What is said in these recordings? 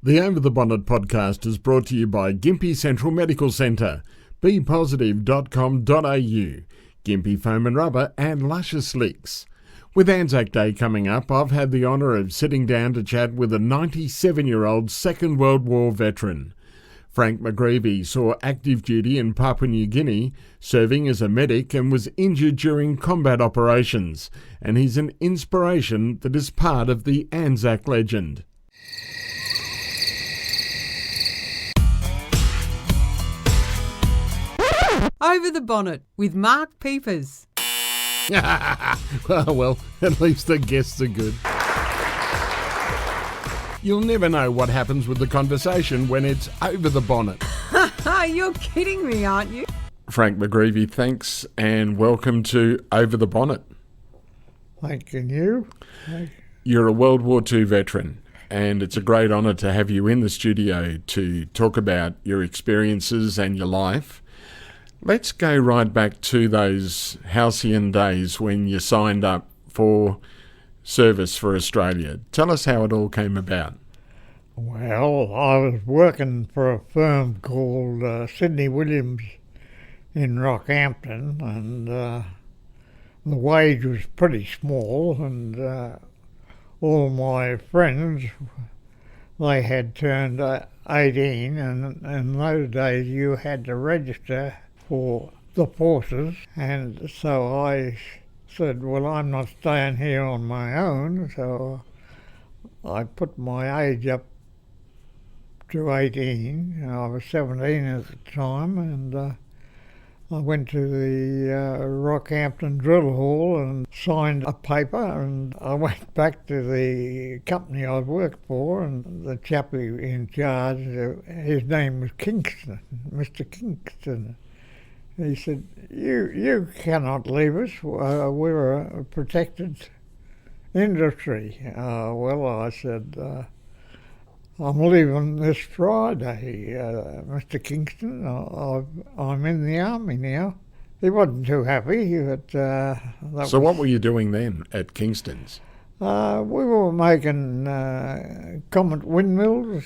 The Over the Bonnet podcast is brought to you by Gympie Central Medical Centre, bepositive.com.au, Gympie Foam and Rubber and Luscious Slicks. With Anzac Day coming up, I've had the honour of sitting down to chat with a 97-year-old Second World War veteran. Frank McGreevy saw active duty in Papua New Guinea, serving as a medic, and was injured during combat operations, and he's an inspiration that is part of the Anzac legend. Over the Bonnet with Mark Piepers. Well, at least the guests are good. You'll never know what happens with the conversation when it's over the bonnet. You're kidding me, aren't you? Frank McGreevy, thanks and welcome to Over the Bonnet. Thank you. You're a World War II veteran, and it's a great honour to have you in the studio to talk about your experiences and your life. Let's go right back to those halcyon days when you signed up for service for Australia. Tell us how it all came about. Well, I was working for a firm called Sydney Williams in Rockhampton, and the wage was pretty small, and all my friends, they had turned 18, and in those days you had to register for the forces, and so I said, well, I'm not staying here on my own, so I put my age up to 18. I was 17 at the time, and I went to the Rockhampton Drill Hall and signed a paper, and I went back to the company I worked for, and the chap in charge, his name was Kingston, Mr. Kingston. He said, you cannot leave us, we're a protected industry. Well, I said, I'm leaving this Friday, Mr. Kingston. I'm in the army now. He wasn't too happy. But, So what were you doing then at Kingston's? We were making Comet windmills,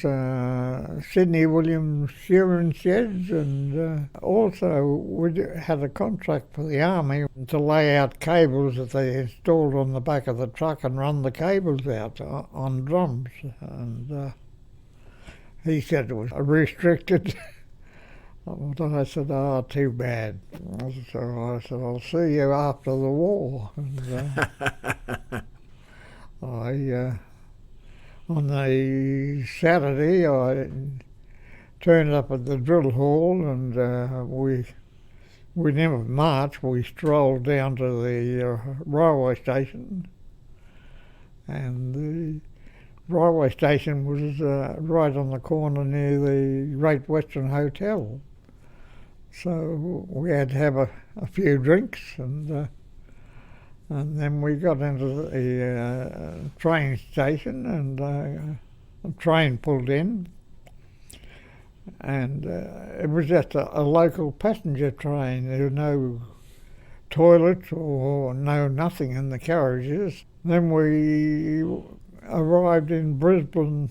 Sydney Williams shearing sheds, and also we had a contract for the army to lay out cables that they installed on the back of the truck and run the cables out on drums. And he said it was restricted. But I said, too bad. So I said, I'll see you after the war. And, on the Saturday, I turned up at the drill hall, and we never marched. We strolled down to the railway station, and the railway station was right on the corner near the Great Western Hotel. So we had to have a few drinks, and then we got into the train station, and a train pulled in, and it was just a local passenger train. There were no toilets or nothing in the carriages. Then we arrived in Brisbane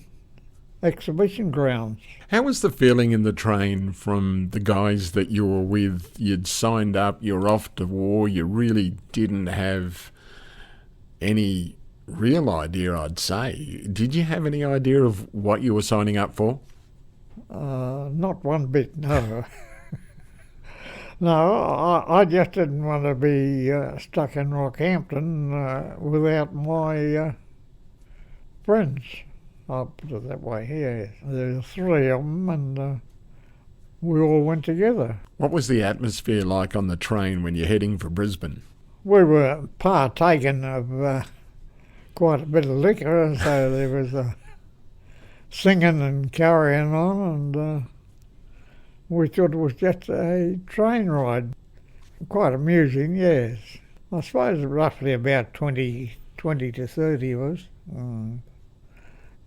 exhibition grounds. How was the feeling in the train from the guys that you were with? You'd signed up, you're off to war, you really didn't have any real idea, I'd say. Did you have any idea of what you were signing up for? Not one bit, no. No, I just didn't want to be stuck in Rockhampton without my friends. I'll put it that way, yeah. There's three of them, and we all went together. What was the atmosphere like on the train when you're heading for Brisbane? We were partaking of quite a bit of liquor, so there was singing and carrying on, and we thought it was just a train ride. Quite amusing, yes. I suppose roughly about 20 to 30 of us.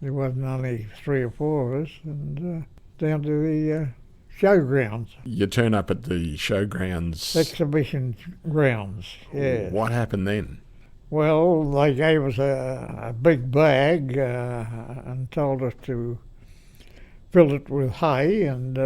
There wasn't only 3 or 4 of us, and down to the showgrounds. You turn up at the showgrounds. Exhibition grounds, yeah. What happened then? Well, they gave us a big bag and told us to fill it with hay, and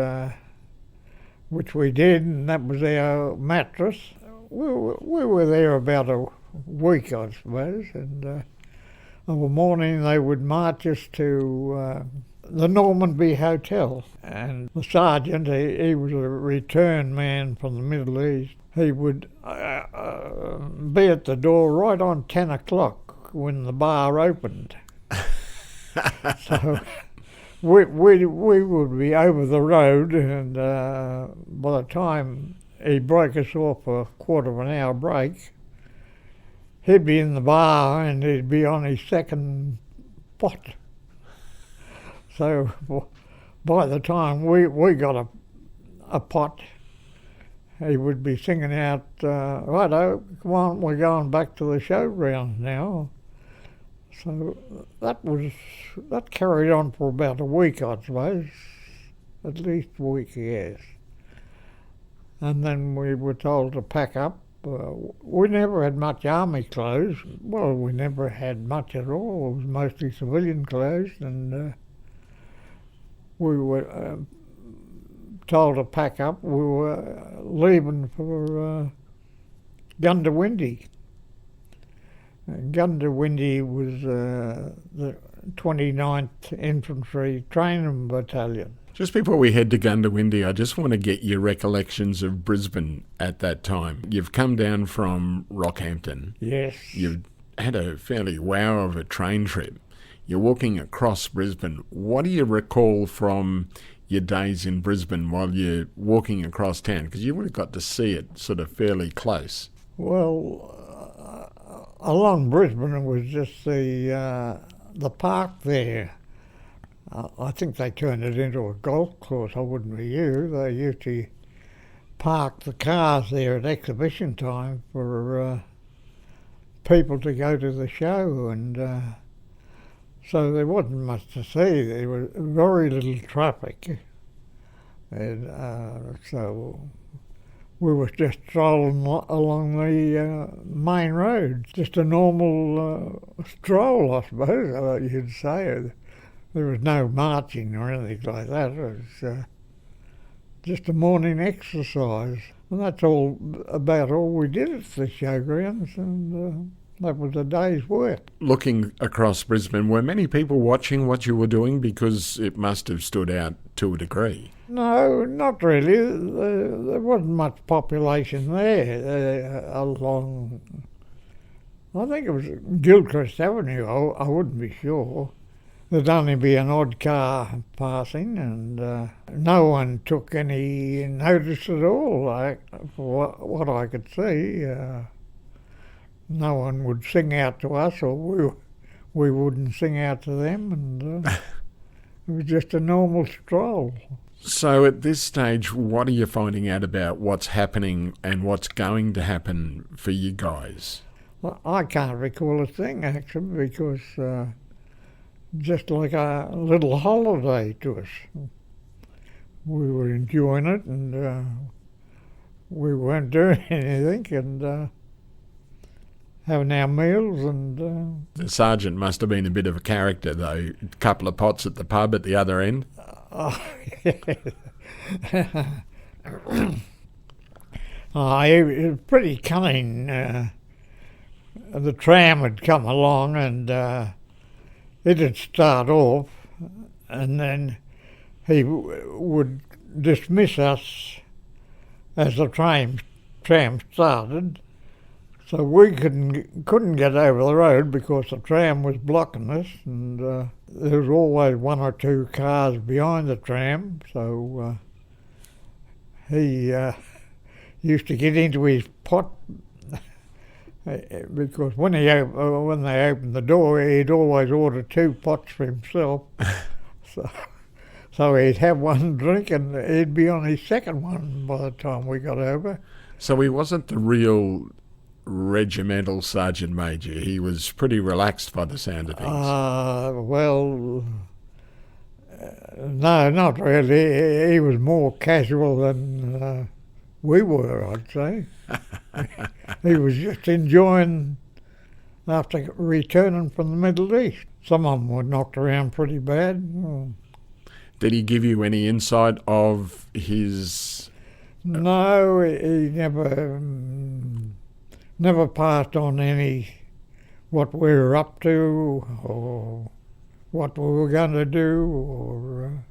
which we did, and that was our mattress. We were there about a week, I suppose, and of a morning they would march us to the Normanby Hotel, and the sergeant, he was a return man from the Middle East. He would be at the door right on 10 o'clock when the bar opened. So we would be over the road, and by the time he broke us off a quarter of an hour break, he'd be in the bar and he'd be on his second pot. So by the time we got a pot, he would be singing out, righto, come on, we're going back to the showground now. So that carried on for about a week, I suppose, at least a week, yes. And then we were told to pack up. We never had much army clothes. Well, we never had much at all. It was mostly civilian clothes, and we were told to pack up. We were leaving for Gundawindi. Gundawindi was the 29th Infantry Training Battalion. Just before we head to Gundawindi, I just want to get your recollections of Brisbane at that time. You've come down from Rockhampton. Yes. You've had a fairly wow of a train trip. You're walking across Brisbane. What do you recall from your days in Brisbane while you're walking across town? Because you would have got to see it sort of fairly close. Well, along Brisbane it was just the park there. I think they turned it into a golf course. I wouldn't be you. They used to park the cars there at exhibition time for people to go to the show, and so there wasn't much to see. There was very little traffic, and so we were just strolling along the main road, just a normal stroll, I suppose you'd say. There was no marching or anything like that. It was just a morning exercise. And that's about all we did at the showgrounds, and that was a day's work. Looking across Brisbane, were many people watching what you were doing? Because it must have stood out to a degree. No, not really. There wasn't much population there along, I think it was Gilchrist Avenue. I wouldn't be sure. There'd only be an odd car passing, and no one took any notice at all, like, for what I could see. No one would sing out to us, or we wouldn't sing out to them, and it was just a normal stroll. So at this stage, what are you finding out about what's happening and what's going to happen for you guys? Well, I can't recall a thing, actually, because just like a little holiday to us. We were enjoying it, and we weren't doing anything, and having our meals, and the sergeant must have been a bit of a character, though. A couple of pots at the pub at the other end. He was pretty cunning. The tram had come along, and it'd start off, and then he would dismiss us as the tram started. So we couldn't get over the road because the tram was blocking us, and there was always one or two cars behind the tram. So he used to get into his pot because when they opened the door, he'd always order 2 pots for himself. So he'd have one drink and he'd be on his second one by the time we got over. So he wasn't the real regimental sergeant major. He was pretty relaxed by the sound of things. Well, no, not really. He was more casual than we were, I'd say. He was just enjoying after returning from the Middle East. Some of them were knocked around pretty bad. Did he give you any insight of his... No, he never passed on any what we were up to or what we were going to do, or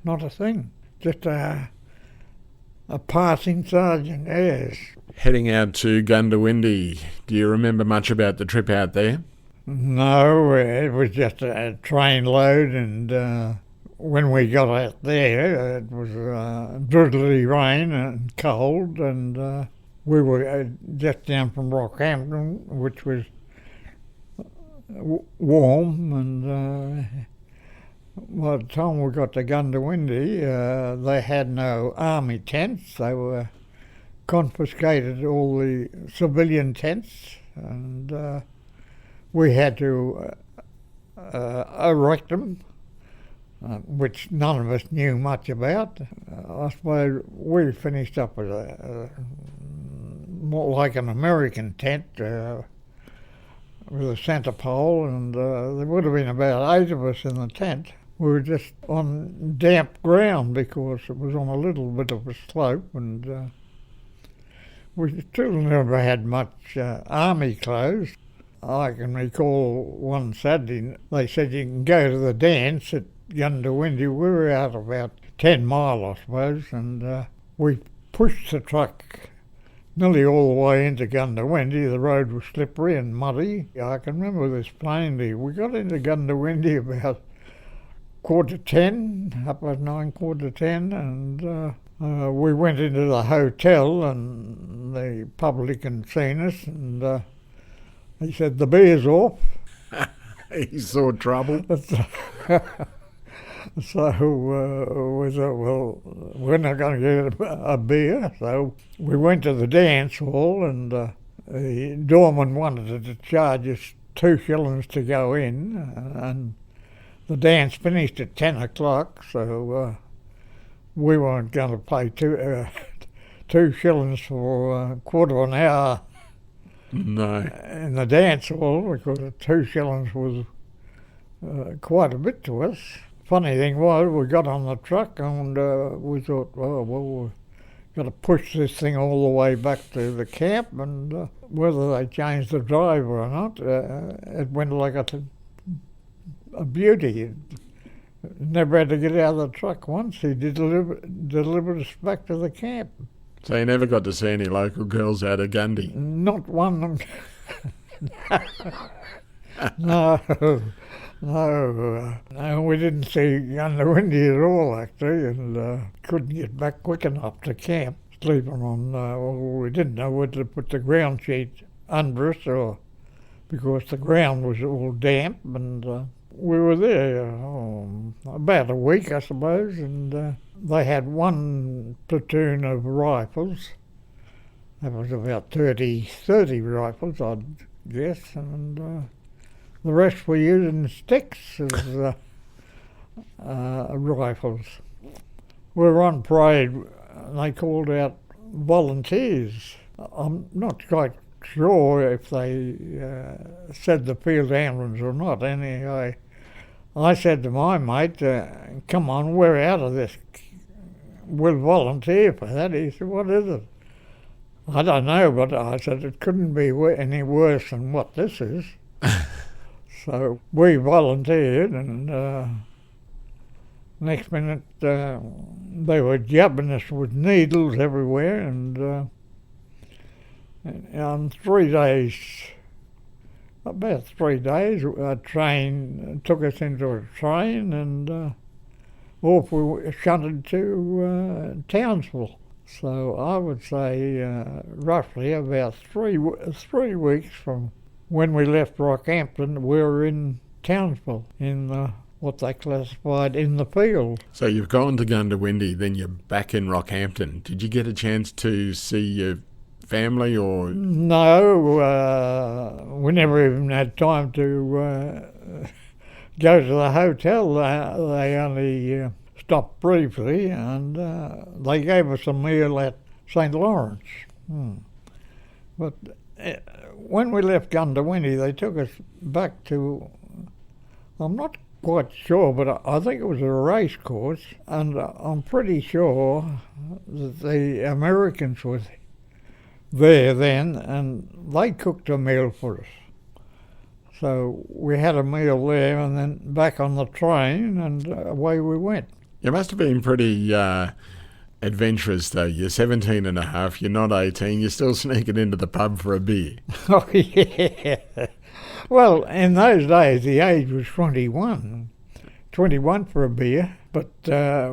not a thing. Just a passing sergeant, yes. Heading out to Gundawindi, do you remember much about the trip out there? No, it was just a train load, and when we got out there, it was drizzly rain and cold, and we were just down from Rockhampton, which was warm, and by the time we got to Gundawindi, they had no army tents. They were confiscated all the civilian tents, and we had to erect them, which none of us knew much about. I suppose we finished up with more like an American tent with a centre pole, and there would have been about 8 of us in the tent. We were just on damp ground because it was on a little bit of a slope, and we still never had much army clothes. I can recall one Saturday, they said you can go to the dance at Gundawindi. We were out about 10 mile, I suppose, and we pushed the truck nearly all the way into Gundawindi. The road was slippery and muddy. I can remember this plainly. We got into Gundawindi about 9:45, 9:45, and we went into the hotel, and the publican seen us, and he said, "The beer's off." He saw trouble. So we thought, well, we're not going to get a beer. So we went to the dance hall, and the doorman wanted to charge us 2 shillings to go in, and the dance finished at 10 o'clock, so we weren't going to pay 2 shillings for a quarter of an hour. No. In the dance hall, because 2 shillings was quite a bit to us. Funny thing was, we got on the truck and we thought, well, we've got to push this thing all the way back to the camp, and whether they changed the driver or not, it went like a beauty. Never had to get out of the truck once. He delivered us back to the camp. So you never got to see any local girls out of Gundy? Not one. No, we didn't see Gundawindi at all, actually, and couldn't get back quick enough to camp, sleeping on, we didn't know whether to put the ground sheet under us, or because the ground was all damp, and we were there about a week, I suppose, and they had one platoon of rifles. That was about 30 rifles, I'd guess, and the rest were using sticks as rifles. We were on parade, and they called out volunteers. I'm not quite sure if they said the field ambulance or not. Anyway, I said to my mate, come on, we're out of this. We'll volunteer for that. He said, what is it? I don't know, but I said it couldn't be any worse than what this is. So we volunteered, and next minute they were jabbing us with needles everywhere, and on 3 days, about 3 days, a train took us into a train, and off we were shunted to Townsville. So I would say roughly about 3 weeks from when we left Rockhampton, we were in Townsville, in what they classified in the field. So you've gone to Gundawindi, then you're back in Rockhampton. Did you get a chance to see your family, or...? No, we never even had time to go to the hotel. They only stopped briefly, and they gave us a meal at St. Lawrence. But when we left Gundawindi, they took us back to, I'm not quite sure, but I think it was a race course, and I'm pretty sure that the Americans were there then, and they cooked a meal for us. So we had a meal there, and then back on the train, and away we went. You must have been pretty adventurous, though. You're 17 and a half, you're not 18, you're still sneaking into the pub for a beer. Oh, yeah. Well, in those days, the age was 21 for a beer. But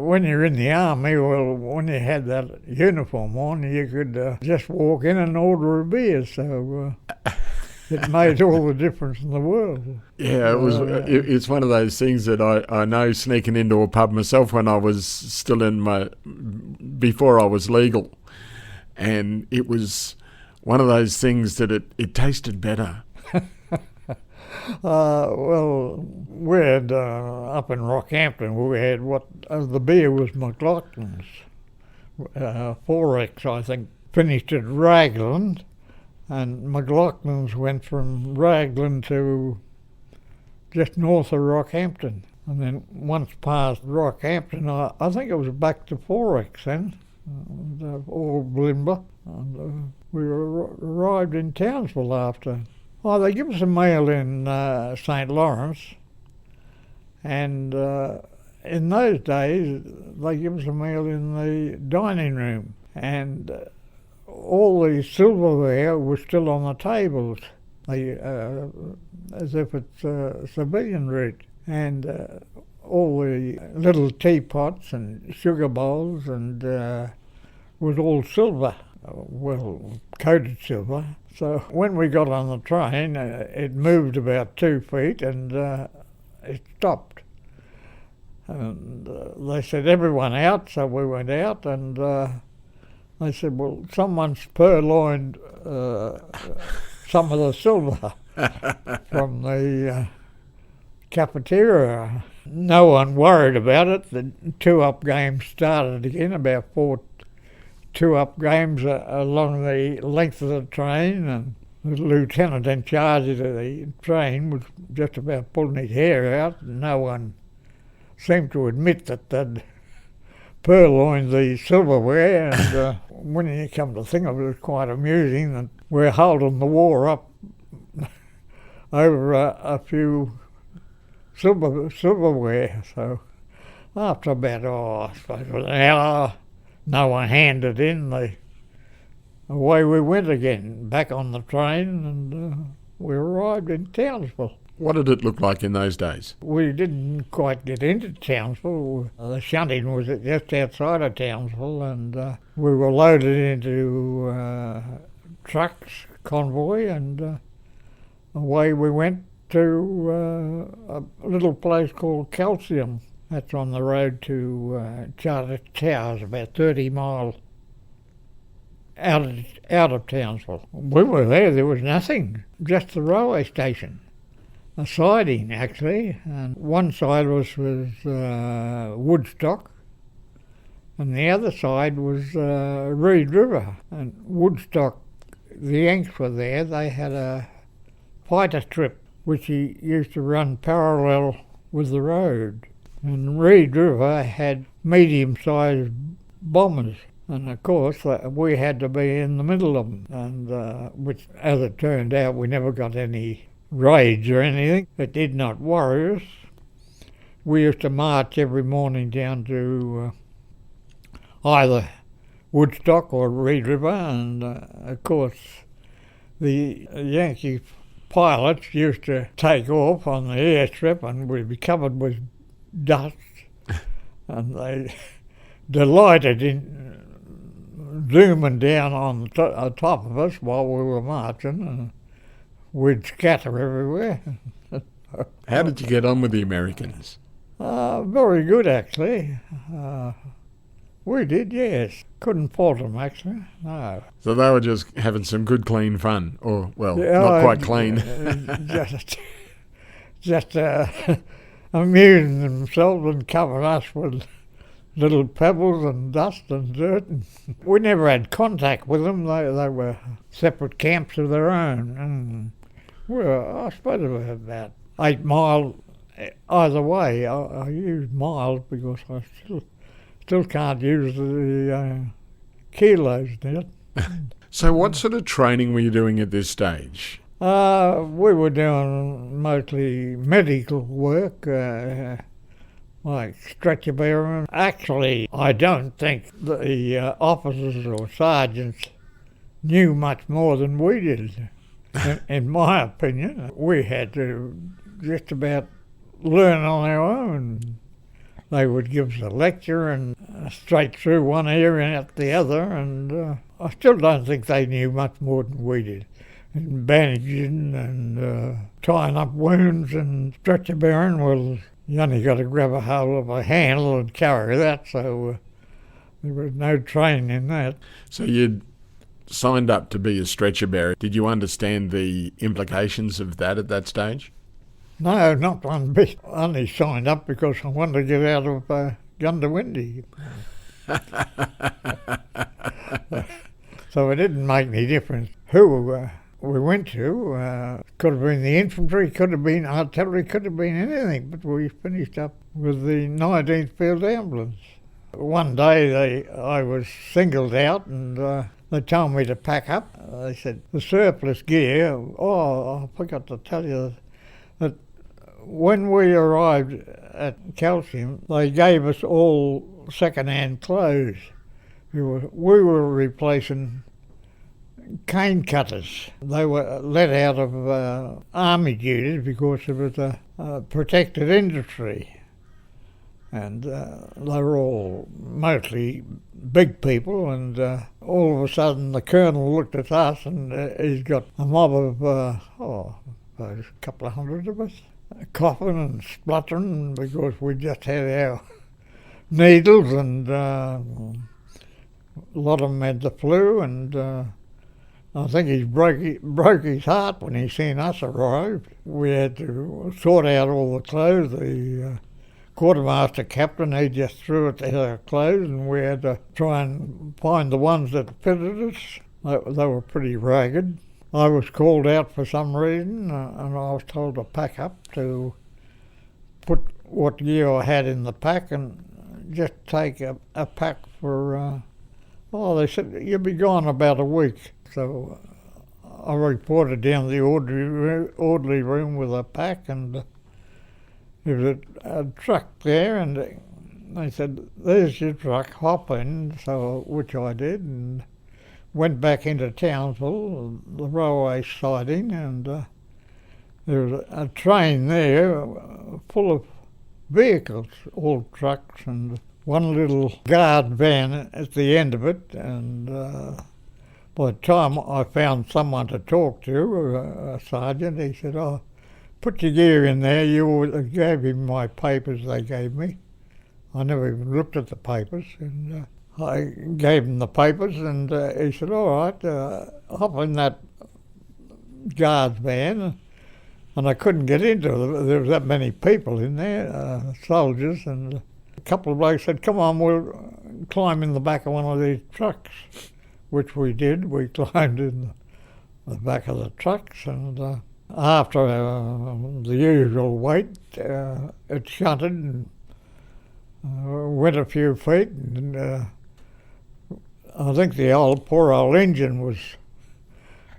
when you're in the army, well, when you had that uniform on, you could just walk in and order a beer. So it made all the difference in the world. Yeah, it's one of those things that I know, sneaking into a pub myself when I was still before I was legal. And it was one of those things that it tasted better. Well, we had up in Rockhampton, we had the beer was McLaughlin's, 4X, I think, finished at Raglan, and McLaughlin's went from Raglan to just north of Rockhampton. And then once past Rockhampton, I think it was back to 4X then, all Blimber. And we arrived in Townsville after. Oh, they give us a meal in St. Lawrence, and in those days they give us a meal in the dining room, and all the silverware was still on the tables, as if it's civilian route, and all the little teapots and sugar bowls and was all silver, well, coated silver. So when we got on the train, it moved about 2 feet and it stopped. And they said, everyone out, so we went out, and they said, well, someone's purloined some of the silver from the cafeteria. No one worried about it. The two-up game started again, about 4 two-up games along the length of the train, and the lieutenant in charge of the train was just about pulling his hair out. No one seemed to admit that they'd purloined the silverware, and when you come to think of it, it's quite amusing that we're holding the war up over a few silverware. So after about, I suppose it was an hour, no one handed in. Away we went again, back on the train, and we arrived in Townsville. What did it look like in those days? We didn't quite get into Townsville. The shunting was just outside of Townsville, and we were loaded into trucks, convoy, and away we went to a little place called Calcium. That's on the road to Charter Towers, about 30 miles out of Townsville. We were there was nothing, just the railway station. A siding, actually, and one side was Woodstock, and the other side was Reed River. And Woodstock, the Yanks were there. They had a fighter trip which he used to run parallel with the road. And Reed River had medium-sized bombers, and of course we had to be in the middle of them, and which, as it turned out, we never got any raids or anything. It did not worry us. We used to march every morning down to either Woodstock or Reed River, and of course the Yankee pilots used to take off on the airstrip, and we'd be covered with dust, and they delighted in zooming down on the top of us while we were marching, and we'd scatter everywhere. How did you get on with the Americans? Very good, actually. We did, yes. Couldn't fault them, actually, no. So they were just having some good, clean fun, or, well, not quite clean. just amusing themselves and covering us with little pebbles and dust and dirt. We never had contact with them. They were separate camps of their own. And we were, I suppose, about 8 miles either way, I use miles because I still can't use the kilos now. So what sort of training were you doing at this stage? We were doing mostly medical work, like stretcher bearing. Actually, I don't think the officers or sergeants knew much more than we did. In my opinion, we had to just about learn on our own. They would give us a lecture and straight through one ear and out the other, and I still don't think they knew much more than we did. And bandaging and tying up wounds and stretcher bearing, well, you only got to grab a hold of a handle and carry that, so there was no training in that. So you'd signed up to be a stretcher bearer. Did you understand the implications of that at that stage? No, not one bit. I only signed up because I wanted to get out of Gundawindi. So it didn't make any difference who we went to. Could have been the infantry, could have been artillery, could have been anything, but we finished up with the 19th Field Ambulance. One day I was singled out and they told me to pack up. They said, the surplus gear, I forgot to tell you that when we arrived at Calcium, they gave us all second-hand clothes. We were replacing cane cutters. They were let out of army duties because it was a protected industry. And they were all mostly big people, and all of a sudden the colonel looked at us and he's got a mob of, a couple of hundred of us, coughing and spluttering because we just had our needles, and a lot of them had the flu, and I think he broke his heart when he seen us arrive. We had to sort out all the clothes. The quartermaster captain, he just threw it to our clothes, and we had to try and find the ones that fitted us. They were pretty ragged. I was called out for some reason, and I was told to pack up, to put what gear I had in the pack and just take a pack for, they said, you'll be gone about a week. So I reported down the orderly room with a pack, and there was a truck there, and they said, there's your truck, hop in, so which I did, and went back into Townsville, the railway siding, and there was a train there full of vehicles, all trucks, and one little guard van at the end of it, and by the time I found someone to talk to, a sergeant, he said, put your gear in there. You gave him my papers they gave me. I never even looked at the papers, and I gave him the papers, and he said, all right, hop in that guard's van. And I couldn't get into it. There was that many people in there, soldiers, and a couple of blokes said, come on, we'll climb in the back of one of these trucks, which we did. We climbed in the back of the trucks, and after the usual wait, it shunted and went a few feet, and I think the poor old engine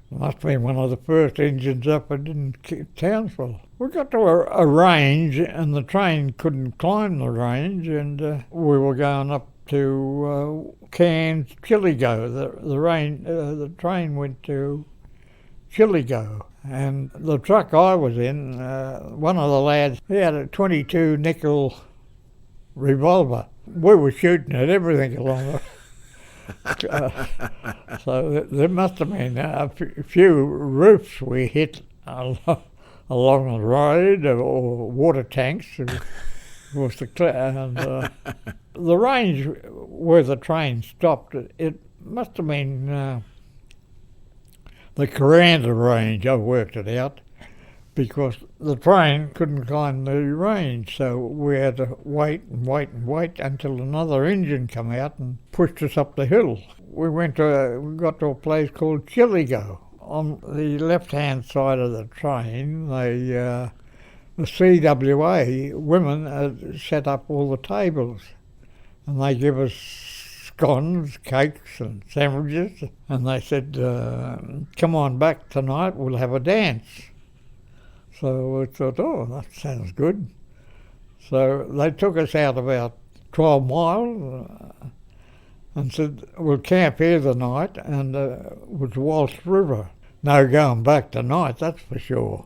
must have been one of the first engines up in Townsville. We got to a range, and the train couldn't climb the range, and we were going up to Cairns, Chilligo. The train went to Chilligo, and the truck I was in, one of the lads, he had a 22 nickel revolver. We were shooting at everything along the so there must have been a few roofs we hit along the road, or water tanks. Was the range where the train stopped, it must have been the Coranda range. I worked it out because the train couldn't climb the range, so we had to wait and wait and wait until another engine came out and pushed us up the hill. We got to a place called Chilligo. On the left-hand side of the train, they the CWA women had set up all the tables, and they give us scones, cakes and sandwiches, and they said, come on back tonight, we'll have a dance. So we thought, oh, that sounds good. So they took us out about 12 miles and said, we'll camp here the night, and it was Walsh River. No going back tonight, that's for sure.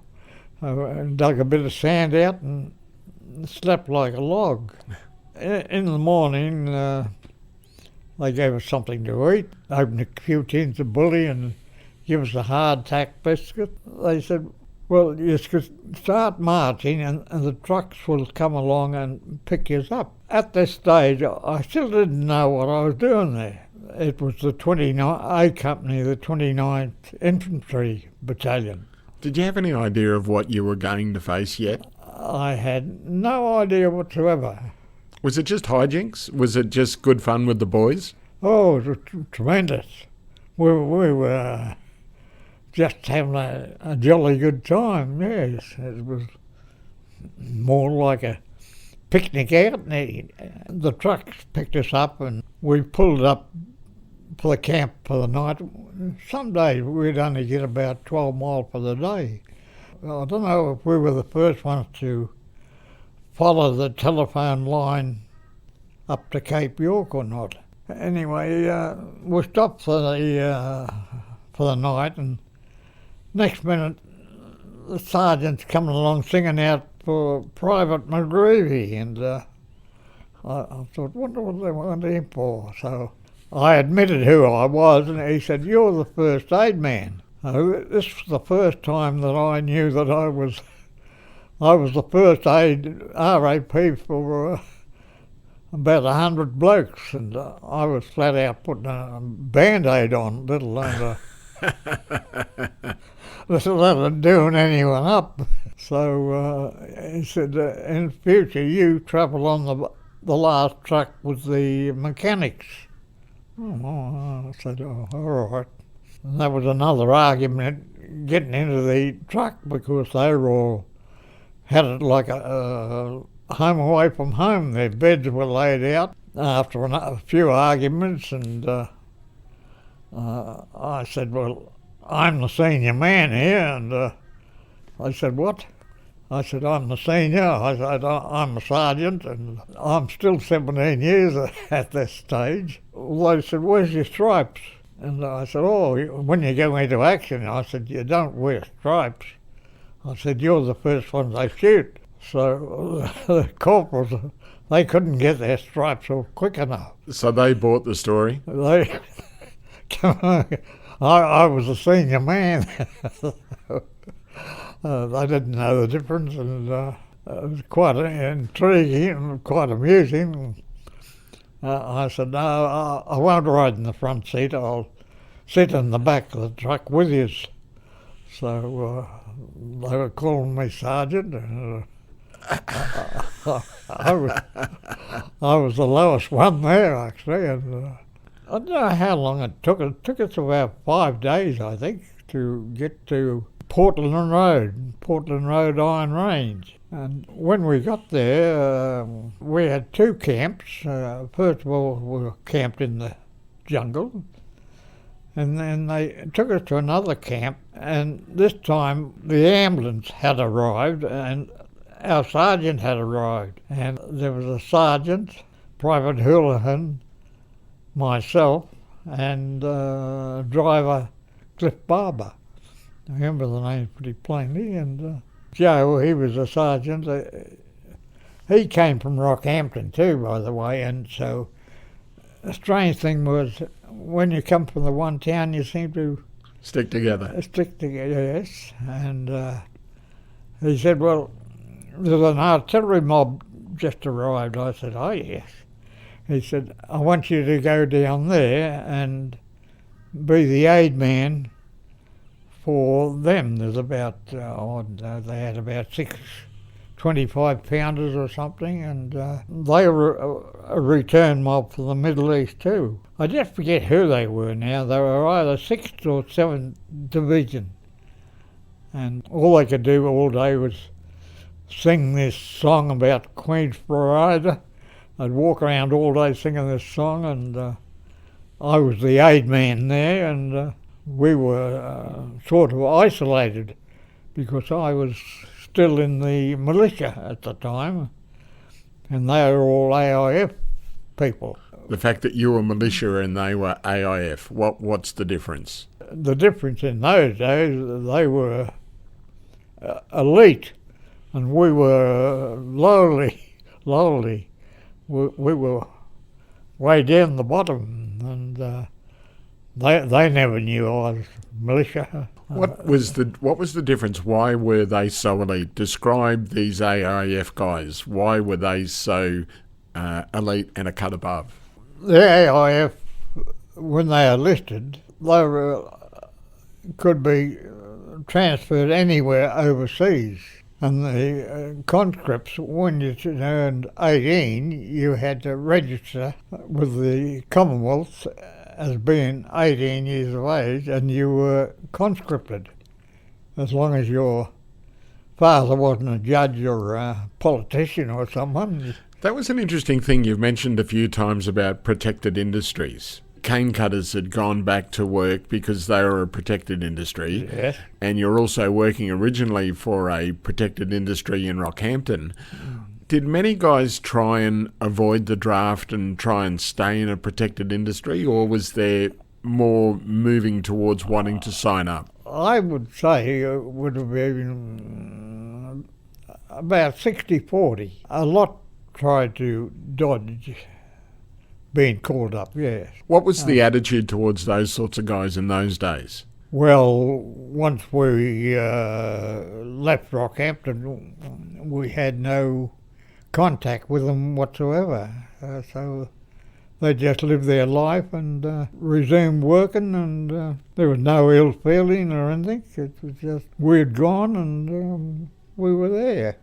I dug a bit of sand out and slept like a log. In the morning, they gave us something to eat, opened a few tins of bully and give us a hardtack biscuit. They said, well, you could start marching and the trucks will come along and pick you up. At this stage, I still didn't know what I was doing there. It was the 29th A Company, the 29th Infantry Battalion. Did you have any idea of what you were going to face yet? I had no idea whatsoever. Was it just hijinks? Was it just good fun with the boys? Oh, it was tremendous. We were just having a jolly good time, yes. It was more like a picnic out. The trucks picked us up and we pulled up for the camp for the night. Some days we'd only get about 12 miles for the day. I don't know if we were the first ones to follow the telephone line up to Cape York or not. Anyway, we stopped for the night, and next minute the sergeant's coming along singing out for Private McGreevy, and I thought, wonder what they want him for. So I admitted who I was, and he said, you're the first aid man. This was the first time that I knew that I was the first aid RAP for about 100 blokes, and I was flat out putting a Band-Aid on, let alone doing anyone up. So he said, in future you travel on the last truck with the mechanics. Oh, I said, oh, all right. And that was another argument getting into the truck, because they were all had it like a home away from home. Their beds were laid out after a few arguments, and I said, well, I'm the senior man here, and I said, what? I said, I'm the senior. I said, I'm a sergeant, and I'm still 17 years at this stage. Well, they said, where's your stripes? And I said, oh, when you go into action, I said, you don't wear stripes. I said, you're the first ones they shoot. So the corporals, they couldn't get their stripes off quick enough. So they bought the story? They, I was a senior man. They didn't know the difference, and it was quite intriguing and quite amusing. I said, no, I won't ride in the front seat. I'll sit in the back of the truck with you. So they were calling me sergeant. And, I was the lowest one there, actually. And I don't know how long it took. It took us about 5 days, I think, to get to Portland Road Iron Range. And when we got there, we had 2 camps. First of all, we were camped in the jungle, and then they took us to another camp, and this time the ambulance had arrived and our sergeant had arrived. And there was a sergeant, Private Houlihan, myself, and driver Cliff Barber. I remember the name pretty plainly. And Joe, he was a sergeant. He came from Rockhampton too, by the way, and so the strange thing was, when you come from the one town, you seem to stick together. Yes. And he said, well, there's an artillery mob just arrived. I said, oh yes. He said, I want you to go down there and be the aid man for them. There's about, they had about 6 25-pounders or something, and they were a return mob for the Middle East too. I just forget who they were now. They were either 6th or 7th Division. And all they could do all day was sing this song about Queen's Parade. I'd walk around all day singing this song, and I was the aid man there, and we were sort of isolated because I was still in the militia at the time, and they were all AIF people. The fact that you were militia and they were AIF, what's the difference? The difference in those days, they were elite, and we were lowly. We were way down the bottom, and they never knew I was militia. What was the difference? Why were they so elite? Describe these AIF guys. Why were they so elite and a cut above? The AIF, when they enlisted, they could be transferred anywhere overseas. And the conscripts, when you turned 18, you had to register with the Commonwealth as being 18 years of age, and you were conscripted as long as your father wasn't a judge or a politician or someone. That was an interesting thing you've mentioned a few times about protected industries. Cane cutters had gone back to work because they were a protected industry. Yes. And you're also working originally for a protected industry in Rockhampton. Did many guys try and avoid the draft and try and stay in a protected industry, or was there more moving towards wanting to sign up? I would say it would have been about 60-40. A lot tried to dodge being called up, yes. What was the attitude towards those sorts of guys in those days? Well, once we left Rockhampton, we had no contact with them whatsoever. So they just lived their life and resumed working, and there was no ill feeling or anything. It was just we'd gone and we were there.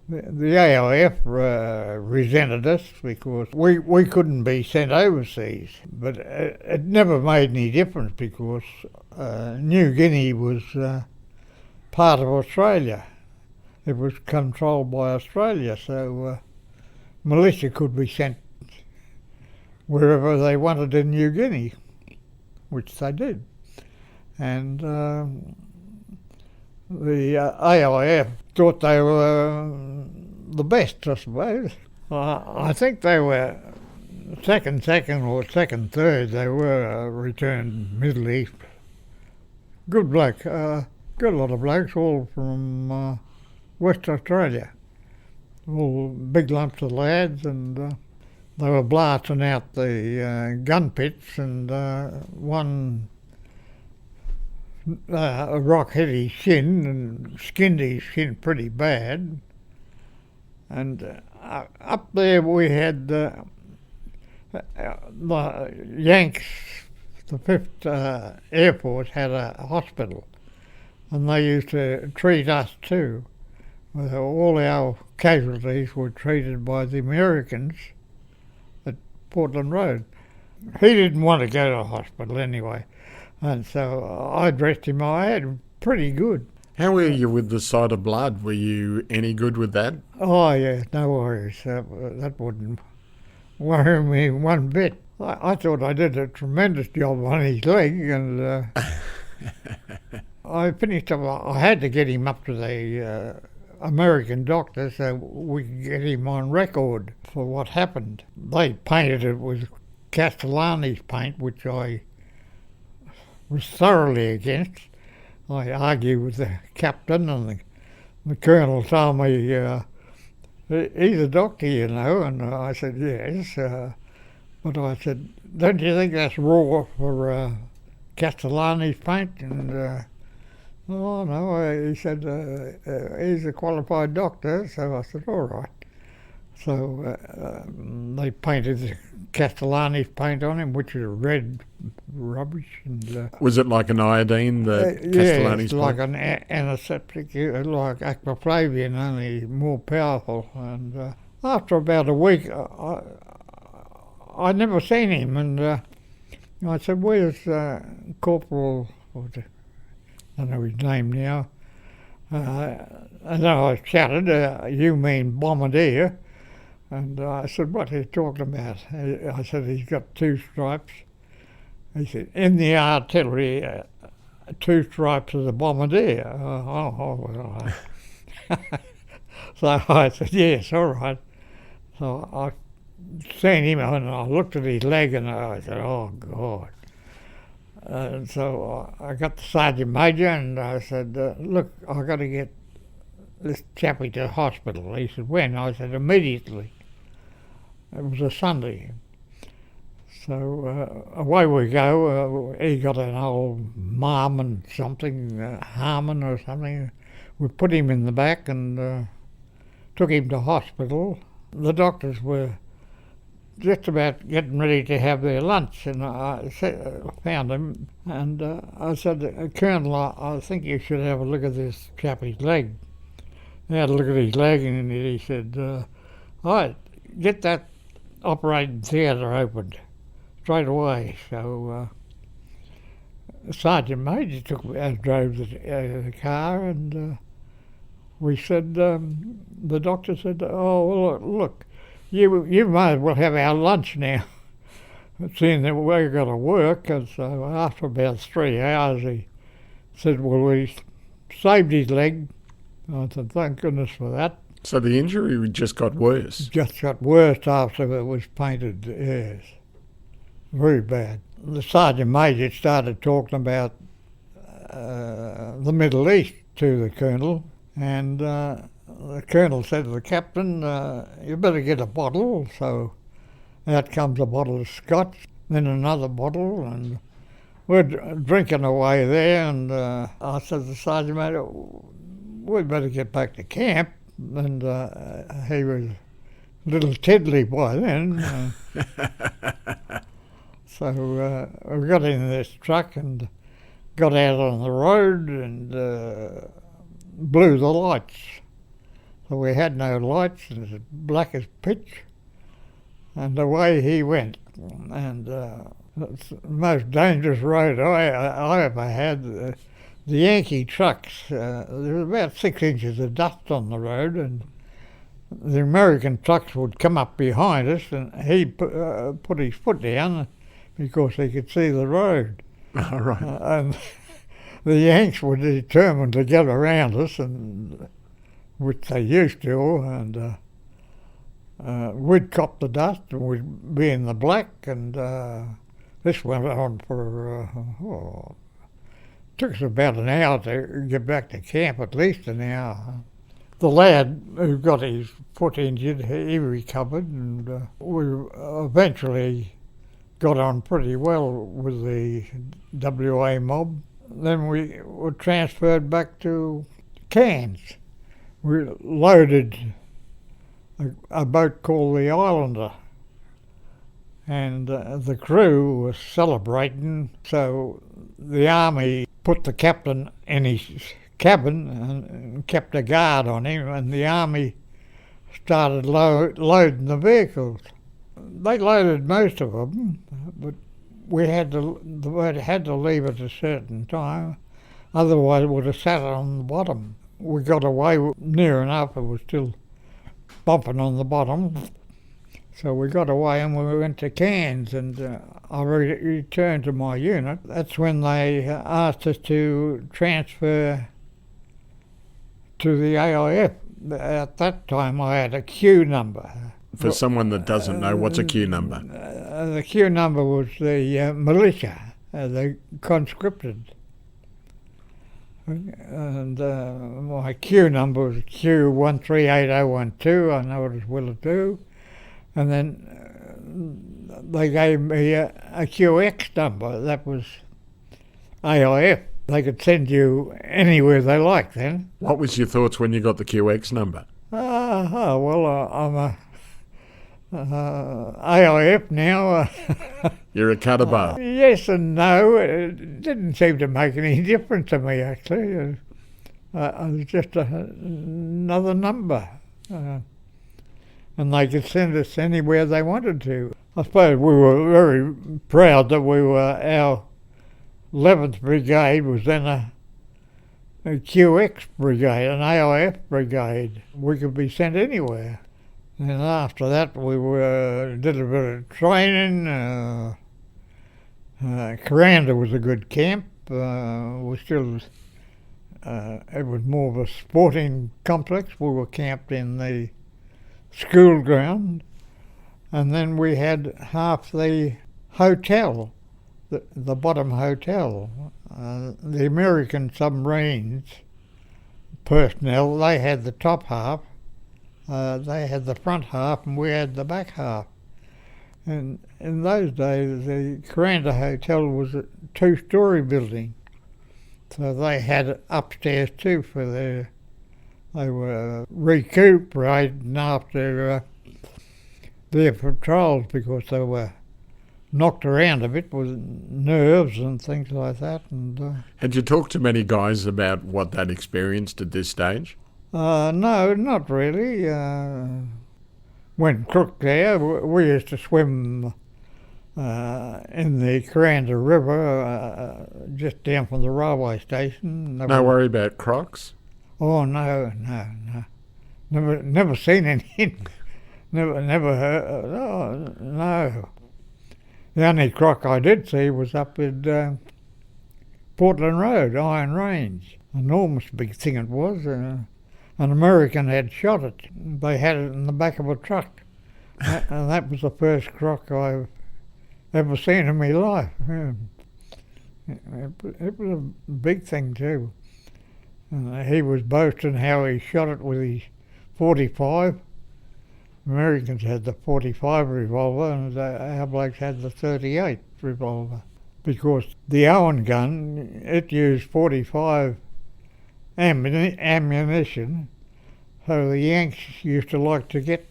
The AIF resented us because we couldn't be sent overseas, but it never made any difference because New Guinea was part of Australia. It was controlled by Australia, so militia could be sent wherever they wanted in New Guinea, which they did. And the AIF thought they were the best, I suppose. I think they were second or second, third. They were returned Middle East. Good bloke, good lot of blokes, all from West Australia. All big lumps of lads, and they were blasting out the gun pits, and one a rock hit his shin and skinned his shin pretty bad. And up there we had the Yanks, the 5th Air Force had a hospital, and they used to treat us too. All our casualties were treated by the Americans at Portland Road. He didn't want to go to the hospital anyway. And so I dressed him my head pretty good. How were you with the sight of blood? Were you any good with that? Oh, yeah, no worries. That wouldn't worry me one bit. I thought I did a tremendous job on his leg, and I finished up. I had to get him up to the American doctor so we could get him on record for what happened. They painted it with Castellani's paint, which I was thoroughly against. I argued with the captain, and the colonel told me, he's a doctor, you know, and I said, yes. But I said, don't you think that's raw for Castellani's paint? And, oh, no, he said, he's a qualified doctor, so I said, all right. So they painted the Castellani's paint on him, which is red rubbish. And, was it like an iodine, the Castellani's it's like an antiseptic, like aquaflavian, only more powerful. And after about a week, I'd never seen him, and I said, where's Corporal, I don't know his name now, And then I shouted, "You mean bombardier?" And I said, "What are you talking about?" I said, "He's got 2 stripes." He said, "In the artillery, 2 stripes is a bombardier." Well. So I said, "Yes, all right." So I seen him and I looked at his leg and I said, "Oh, God." And so I got the sergeant major and I said, "Look, I've got to get this chappie to hospital." He said, "When?" I said, "Immediately." It was a Sunday. So away we go. He got an old Marmon something, Harmon or something. We put him in the back and took him to hospital. The doctors were just about getting ready to have their lunch, and I found him, and I said, "Colonel, I think you should have a look at this chappie's leg." He had a look at his leg, and he said, "All right, get that operating theatre opened straight away." So Sergeant Major drove the car, and we said, the doctor said, "Oh, well, look, you might as well have our lunch now," seeing that we're going to work. And so after about 3 hours, he said, "Well, we saved his leg." I said, "Thank goodness for that." So the injury just got worse? Just got worse after it was painted, yes. Very bad. The Sergeant Major started talking about the Middle East to the Colonel, and the Colonel said to the Captain, "You better get a bottle." So out comes a bottle of scotch, then another bottle, and we're drinking away there, and I said to the Sergeant Major, "We'd better get back to camp." And he was a little tiddly by then. So we got in this truck and got out on the road and blew the lights. So we had no lights, and it was black as pitch. And away he went. And it's the most dangerous road I ever had. The Yankee trucks, there was about 6 inches of dust on the road, and the American trucks would come up behind us, and he put his foot down because he could see the road. All right. And the Yanks were determined to get around us, and which they used to, and we'd cop the dust, and we'd be in the black, and this went on for took us about an hour to get back to camp, at least an hour. The lad who got his foot injured, he recovered, and we eventually got on pretty well with the WA mob. Then we were transferred back to Cairns. We loaded a boat called the Islander, and the crew was celebrating, so the army put the captain in his cabin and kept a guard on him, and the army started loading the vehicles. They loaded most of them, but the boat had to leave at a certain time, otherwise it would have sat on the bottom. We got away near enough, it was still bumping on the bottom. So we got away and we went to Cairns, and I returned to my unit. That's when they asked us to transfer to the AIF. At that time I had a Q number. For someone that doesn't know, what's a Q number? The Q number was the militia, the conscripted. And my Q number was Q138012, I know it as well as do. And then they gave me a QX number. That was AIF. They could send you anywhere they liked then. What was your thoughts when you got the QX number? Well, I'm a AIF now. You're a cut above. Yes and no. It didn't seem to make any difference to me, actually. I was just another number. And they could send us anywhere they wanted to. I suppose we were very proud that our 11th Brigade was then a QX brigade, an AIF brigade. We could be sent anywhere. And after that, we did a bit of training. Kuranda was a good camp. It was more of a sporting complex. We were camped in the school ground. And then we had half the hotel, the bottom hotel. The American submarines personnel, they had the top half, they had the front half, and we had the back half. And in those days, the Kuranda Hotel was a two-storey building, so they had upstairs too they were recuperating after their patrols because they were knocked around a bit with nerves and things like that. And Had you talked to many guys about what they'd experienced at this stage? no, not really. When Crook there, we used to swim in the Kuranda River, just down from the railway station. No worry about crocs? Oh no. Never seen any. never heard. Oh no. The only croc I did see was up at Portland Road, Iron Range. Enormous big thing it was. An American had shot it. They had it in the back of a truck. And that was the first croc I've ever seen in my life. It was a big thing too. He was boasting how he shot it with his 45. Americans had the 45 revolver and our blokes had the 38 revolver. Because the Owen gun, it used 45 ammunition, so the Yanks used to like to get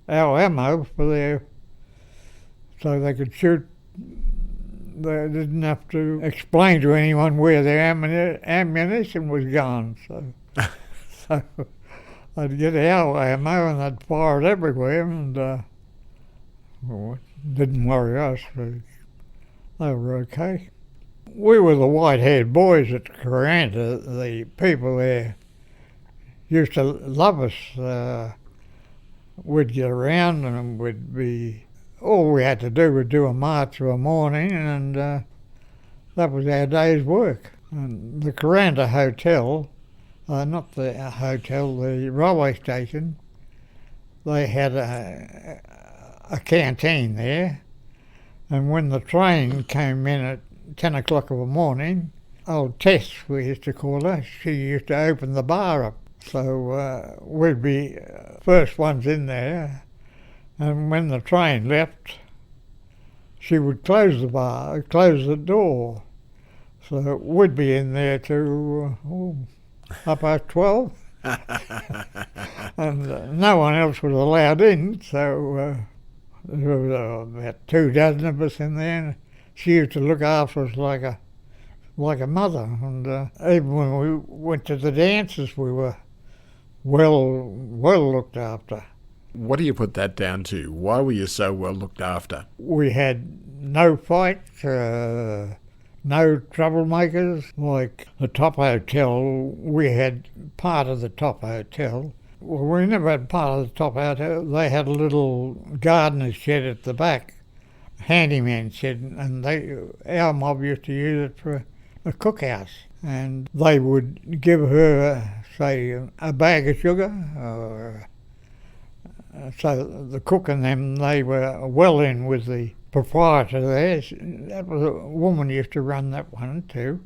our ammo so they could shoot. They didn't have to explain to anyone where their ammunition was gone. So they'd get our ammo and they'd fire it everywhere, and didn't worry us. They were okay. We were the white-haired boys at Kuranda. The people there used to love us. We'd get around and we'd be... All we had to do was do a march of a morning, and that was our day's work. And the Kuranda Hotel, not the hotel, the railway station, they had a canteen there. And when the train came in at 10 o'clock of the morning, old Tess, we used to call her, she used to open the bar up. So we'd be first ones in there. And when the train left, she would close the bar, close the door. So we'd be in there till up past 12. And no one else was allowed in, so there was about 24 of us in there. And she used to look after us like a mother. And even when we went to the dances, we were well looked after. What do you put that down to? Why were you so well looked after? We had no fights, no troublemakers. Like the top hotel, we had part of the top hotel. Well, we never had part of the top hotel. They had a little gardener's shed at the back, handyman shed, and our mob used to use it for a cookhouse. And they would give her, say, a bag of sugar, so the cook and them, they were well in with the proprietor there. That was a woman used to run that one too,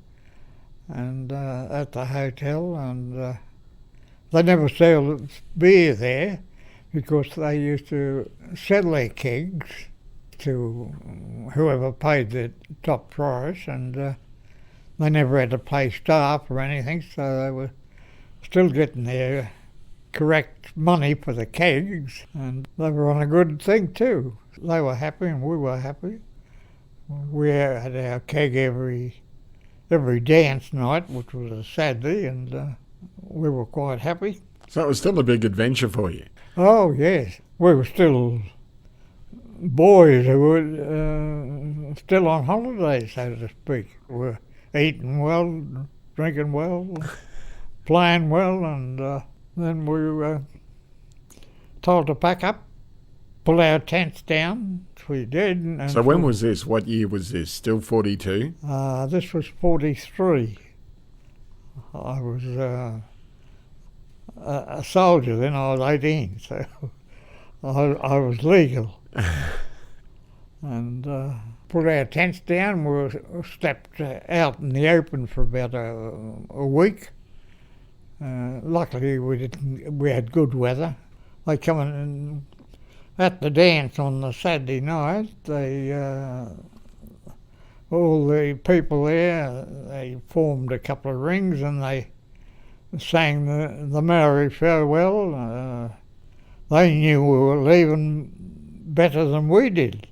and at the hotel. And they never sold beer there because they used to sell their kegs to whoever paid the top price, and they never had to pay staff or anything, so they were still getting their correct money for the kegs, and they were on a good thing too. They were happy and we were happy. We had our keg every dance night, which was a Saturday, and we were quite happy. So it was still a big adventure for you? Oh yes, we were still boys who were still on holiday, so to speak. We were eating well, drinking well, playing well, and then we were told to pack up, pull our tents down, which we did. And So when was this? What year was this? Still 42? This was 43. I was a soldier then. I was 18, so I was legal. And put our tents down. We slept out in the open for about a week. Luckily, we had good weather. They come in and at the dance on the Saturday night. All the people there, they formed a couple of rings and they sang the Maori farewell. They knew we were leaving better than we did.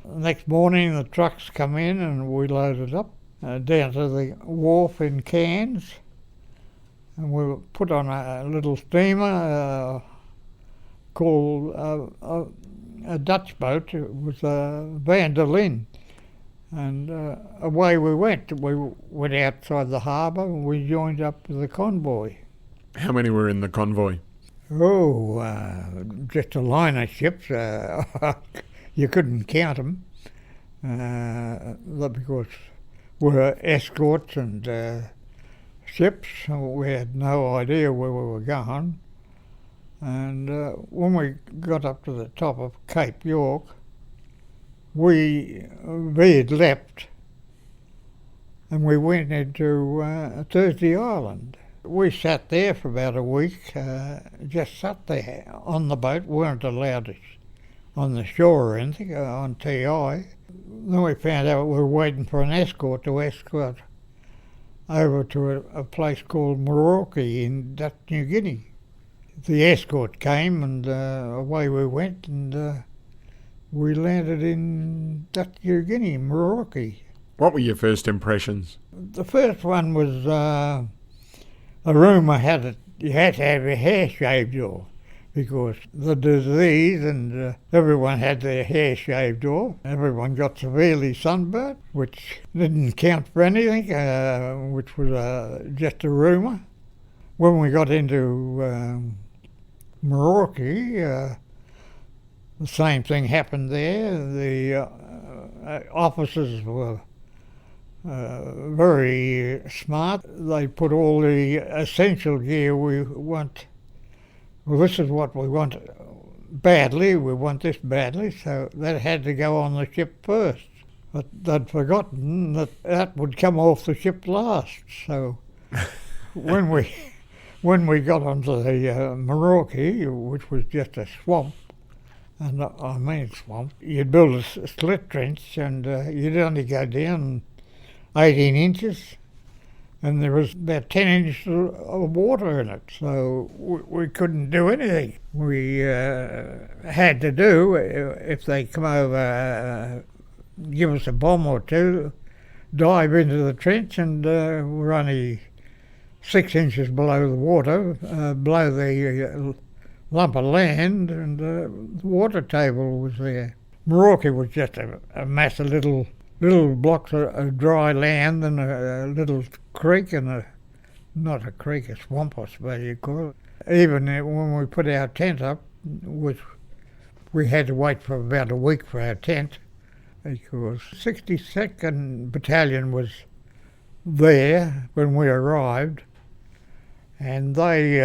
The next morning the trucks come in and we loaded up down to the wharf in Cairns, and we were put on a little steamer called a Dutch boat. It was Van der Linde. And away we went. We went outside the harbour and we joined up with the convoy. How many were in the convoy? Just a line of ships. You couldn't count them because we were escorts and ships. So we had no idea where we were going. And when we got up to the top of Cape York, we veered left and we went into Thursday Island. We sat there for about a week, just sat there on the boat, weren't allowed to on the shore or anything, on TI. Then we found out we were waiting for an escort to escort over to a place called Merauke in Papua New Guinea. The escort came and away we went, and we landed in Papua New Guinea, Merauke. What were your first impressions? The first one was a rumour had it you had to have your hair shaved off because the disease, and everyone had their hair shaved off. Everyone got severely sunburnt, which didn't count for anything, which was just a rumour. When we got into Merauke, the same thing happened there. The officers were very smart. They put all the essential gear we want. Well, this is what we want badly. We want this badly, so that had to go on the ship first. But they'd forgotten that would come off the ship last. So when we got onto the Merauke, which was just a swamp, and I mean swamp, you'd build a slit trench and you'd only go down 18 inches, and there was about 10 inches of water in it, so we couldn't do anything. We had to do, if they come over, give us a bomb or two, dive into the trench, and we're only 6 inches below the water, below the lump of land, and the water table was there. Merauke was just a mass of little blocks of dry land and a little creek and not a creek, a swamp I suppose you call it. Even when we put our tent up, which we had to wait for about a week for our tent, because 62nd Battalion was there when we arrived, and they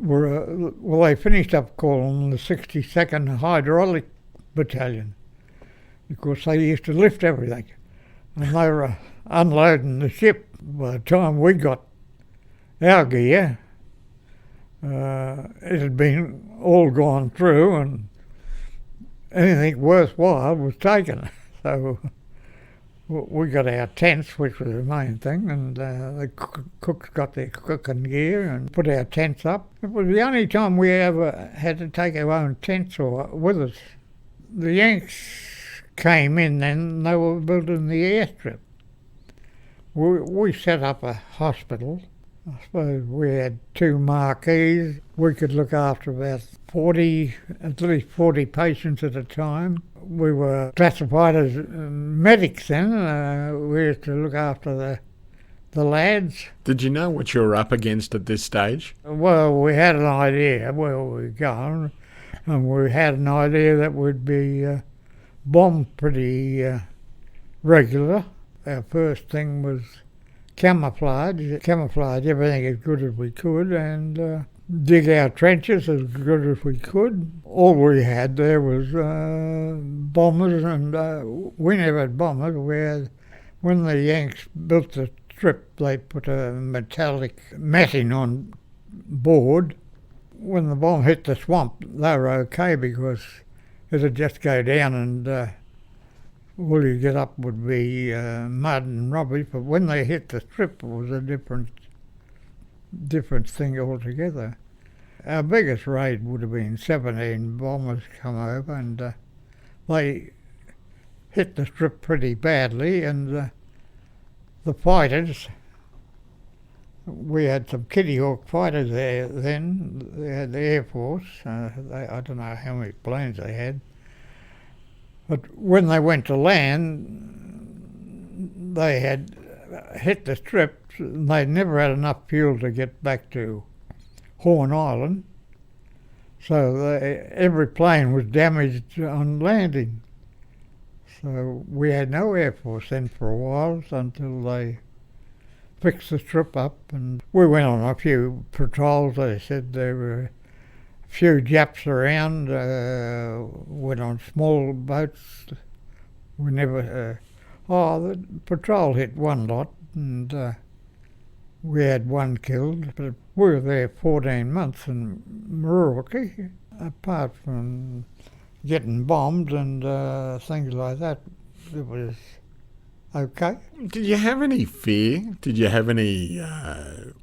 they finished up calling the 62nd Hydraulic Battalion, because they used to lift everything, and they were unloading the ship. By the time we got our gear, it had been all gone through, and anything worthwhile was taken. So we got our tents, which was the main thing, and the cooks got their cooking gear and put our tents up. It was the only time we ever had to take our own tents with us. The Yanks came in then, they were building the airstrip. We set up a hospital. I suppose we had 2 marquees. We could look after about at least 40 patients at a time. We were classified as medics then. We used to look after The lads, Did you know what you were up against at this stage? well, we had an idea where we were going, and we had an idea that we'd be bombed pretty regular. Our first thing was camouflage everything as good as we could, and dig our trenches as good as we could. All we had there was bombers, and we never had bombers. When the Yanks built the strip, they put a metallic matting on board. When the bomb hit the swamp, they were okay because it'd just go down and all you get up would be mud and rubbish. But when they hit the strip, it was a different thing altogether. Our biggest raid would have been 17 bombers come over, and they hit the strip pretty badly, and the fighters, we had some Kitty Hawk fighters there then. They had the Air Force. I don't know how many planes they had. But when they went to land, they had hit the strip, and they never had enough fuel to get back to Horn Island. So every plane was damaged on landing. So we had no Air Force then for a while until they fixed the strip up, and we went on a few patrols. They said there were a few Japs around, went on small boats. We never... the patrol hit one lot, and we had one killed, but we were there 14 months in Merauke. Apart from getting bombed and things like that, it was okay. Did you have any fear? Did you have any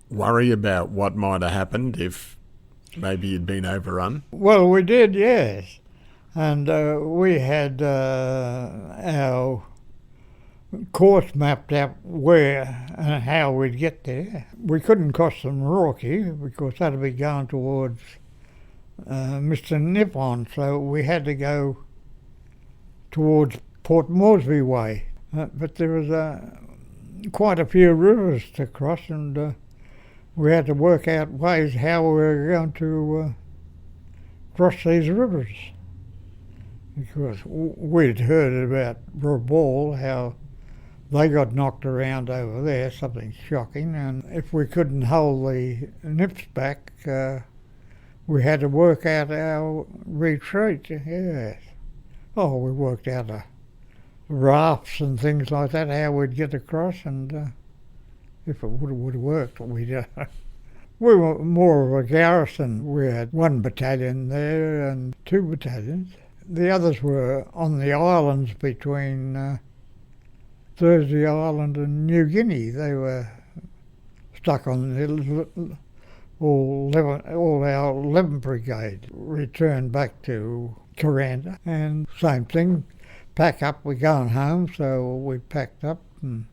worry about what might have happened if maybe you'd been overrun? Well, we did, yes. And we had our course mapped out where and how we'd get there. We couldn't cross the Merauke because that'd be going towards Mr. Nippon, so we had to go towards Port Moresby way. But there was quite a few rivers to cross, and we had to work out ways how we were going to cross these rivers. Because we'd heard about Rabaul, how they got knocked around over there, something shocking, and if we couldn't hold the nips back, we had to work out our retreat, yes. Oh, we worked out rafts and things like that, how we'd get across, and if it would have worked, we were more of a garrison. We had one battalion there and two battalions. The others were on the islands between Thursday Island and New Guinea. They were stuck on the all our 11th Brigade returned back to Kuranda, and same thing, pack up, we're going home, so we packed up and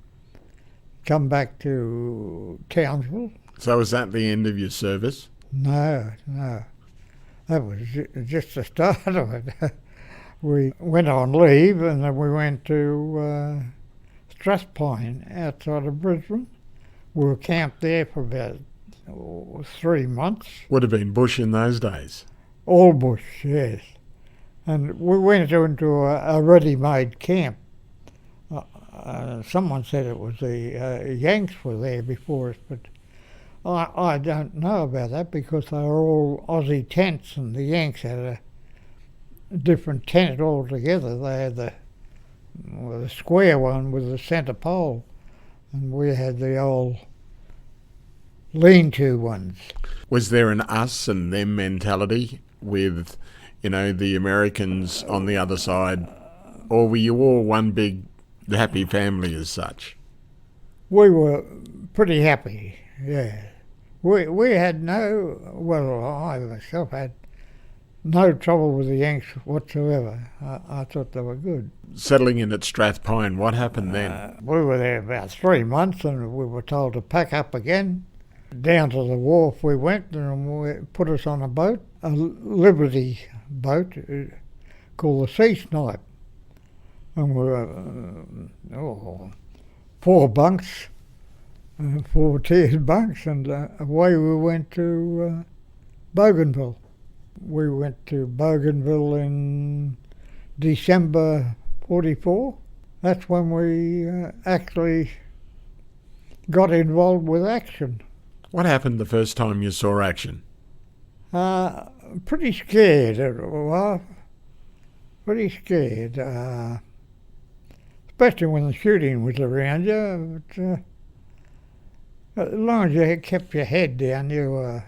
come back to Townsville. So was that the end of your service? No, that was just the start of it. We went on leave, and then we went to Strathpine outside of Brisbane. We were camped there for about 3 months. Would have been bush in those days. All bush, yes. And we went into a ready-made camp. Someone said it was the Yanks were there before us, but I don't know about that because they were all Aussie tents, and the Yanks had a different tent altogether. They had the square one with the centre pole, and we had the old lean-to ones. Was there an us and them mentality with, the Americans on the other side, or were you all one big happy family as such? We were pretty happy, yeah. We had I myself had no trouble with the Yanks whatsoever. I thought they were good. Settling in at Strathpine, what happened then? We were there about 3 months, and we were told to pack up again. Down to the wharf we went, and we put us on a boat, a Liberty boat called the Sea Snipe. And we were 4 bunks, 4 tiered bunks, and away we went to Bougainville. We went to Bougainville in December 44. That's when we actually got involved with action. What happened the first time you saw action? Pretty scared. Well, pretty scared. Especially when the shooting was around you. But, as long as you kept your head down, you were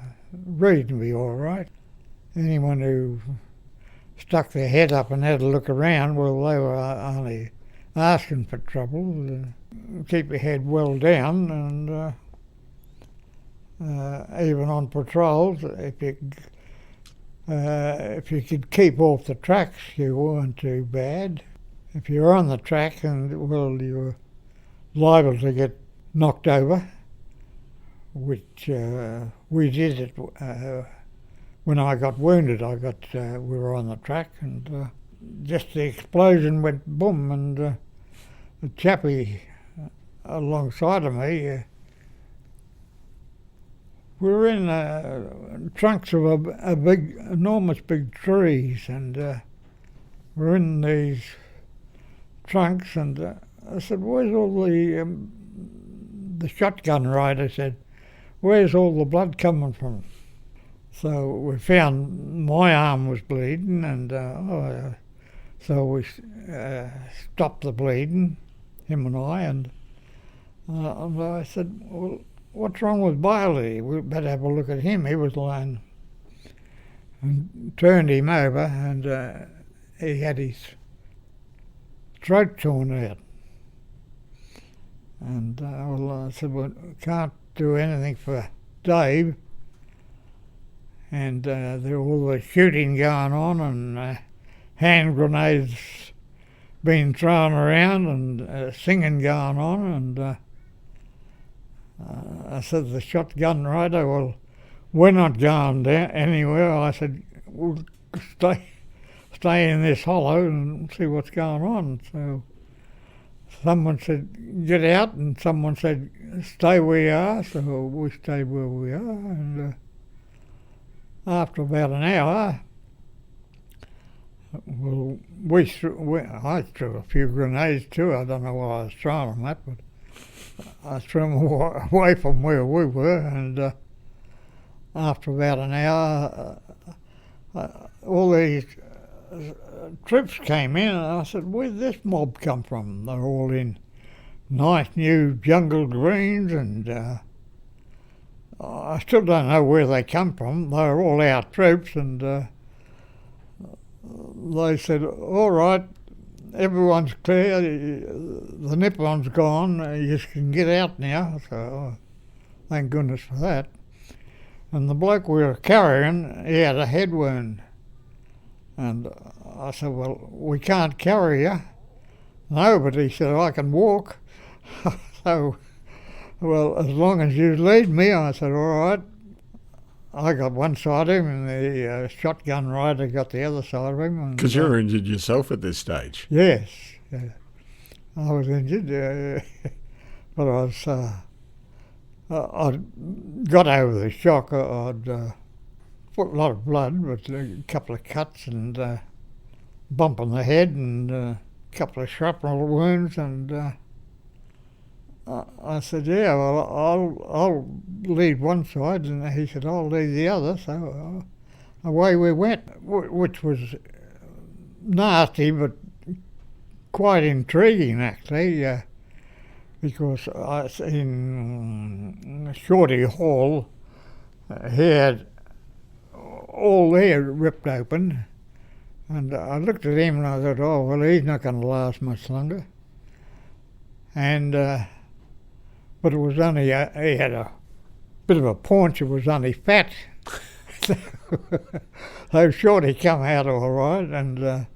reasonably all right. Anyone who stuck their head up and had a look around, well, they were only asking for trouble. Keep your head well down, and even on patrols, if you could keep off the tracks, you weren't too bad. If you were on the track, and well, you were liable to get knocked over, which we did it. When I got wounded, we were on the track, and just the explosion went boom, and the chappie alongside of me, we were in trunks of enormous big trees, and we're in these trunks, and I said, "Where's all the shotgun rider said, where's all the blood coming from?" So we found my arm was bleeding, and so we stopped the bleeding, him and and I said, "Well, what's wrong with Bailey? We better have a look at him." He was lying, and turned him over, and he had his throat torn out. And I said, "Well, can't do anything for Dave." And there was all the shooting going on, and hand grenades being thrown around, and singing going on. And I said to the shotgun rider, "Well, we're not going down anywhere." I said, "We'll stay in this hollow and see what's going on." So someone said, "Get out," and someone said, "Stay where you are." So we stayed where we are, and after about an hour, well, I threw a few grenades too. I don't know what I was throwing them at, but I threw them away from where we were, and after about an hour, all these troops came in, and I said, "Where did this mob come from?" They're all in nice new jungle greens, and I still don't know where they come from. They were all our troops, and they said, "All right, everyone's clear, the Nippon's gone, you can get out now." So thank goodness for that. And the bloke we were carrying, he had a head wound. And I said, "Well, we can't carry you." "No," but he said, "I can walk." So, "Well, as long as you lead me," I said, "All right." I got one side of him, and the shotgun rider got the other side of him. Because you were injured yourself at this stage. Yes, yeah. I was injured, but I got over the shock. I'd put a lot of blood, but a couple of cuts and bump on the head, and a couple of shrapnel wounds, and I said, "Yeah, well, I'll lead one side," and he said, "I'll lead the other." So away we went, which was nasty, but quite intriguing actually, because in Shorty Hall, he had all there ripped open, and I looked at him and I thought, "Oh, well, he's not going to last much longer." And but it was only, he had a bit of a paunch, it was only fat. So Shorty come out all right. And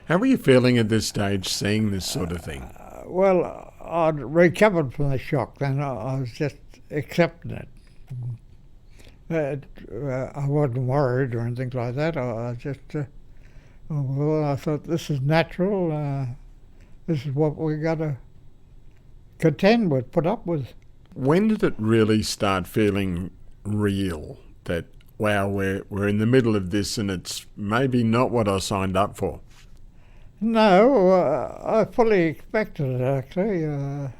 how were you feeling at this stage, seeing this sort of thing? Well, I'd recovered from the shock then. I was just accepting it. I wasn't worried or anything like that. I just, well, I thought this is natural. This is what we got to contend with, put up with. When did it really start feeling real that, wow, we're in the middle of this and it's maybe not what I signed up for? No, I fully expected it actually. A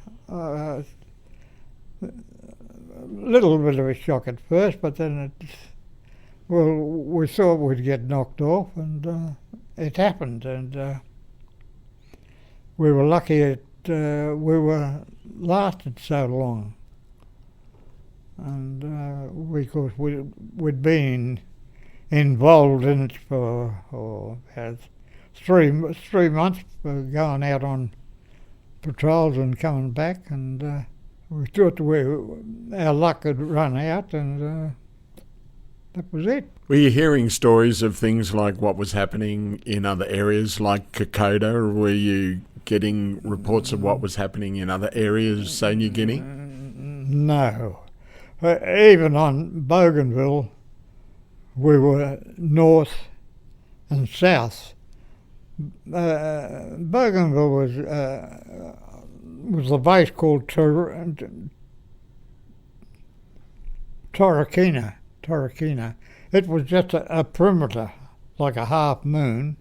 little bit of a shock at first, but then we thought we'd get knocked off, and it happened, and we were lucky we were lasted so long, and because we'd been involved in it for about 3 months, going out on patrols and coming back, and we thought our luck had run out, and that was it. Were you hearing stories of things like what was happening in other areas like Kokoda, or were you getting reports of what was happening in other areas, say New Guinea? No. Even on Bougainville, we were north and south. Bougainville was a base called Torquena. It was just a perimeter, like a half moon,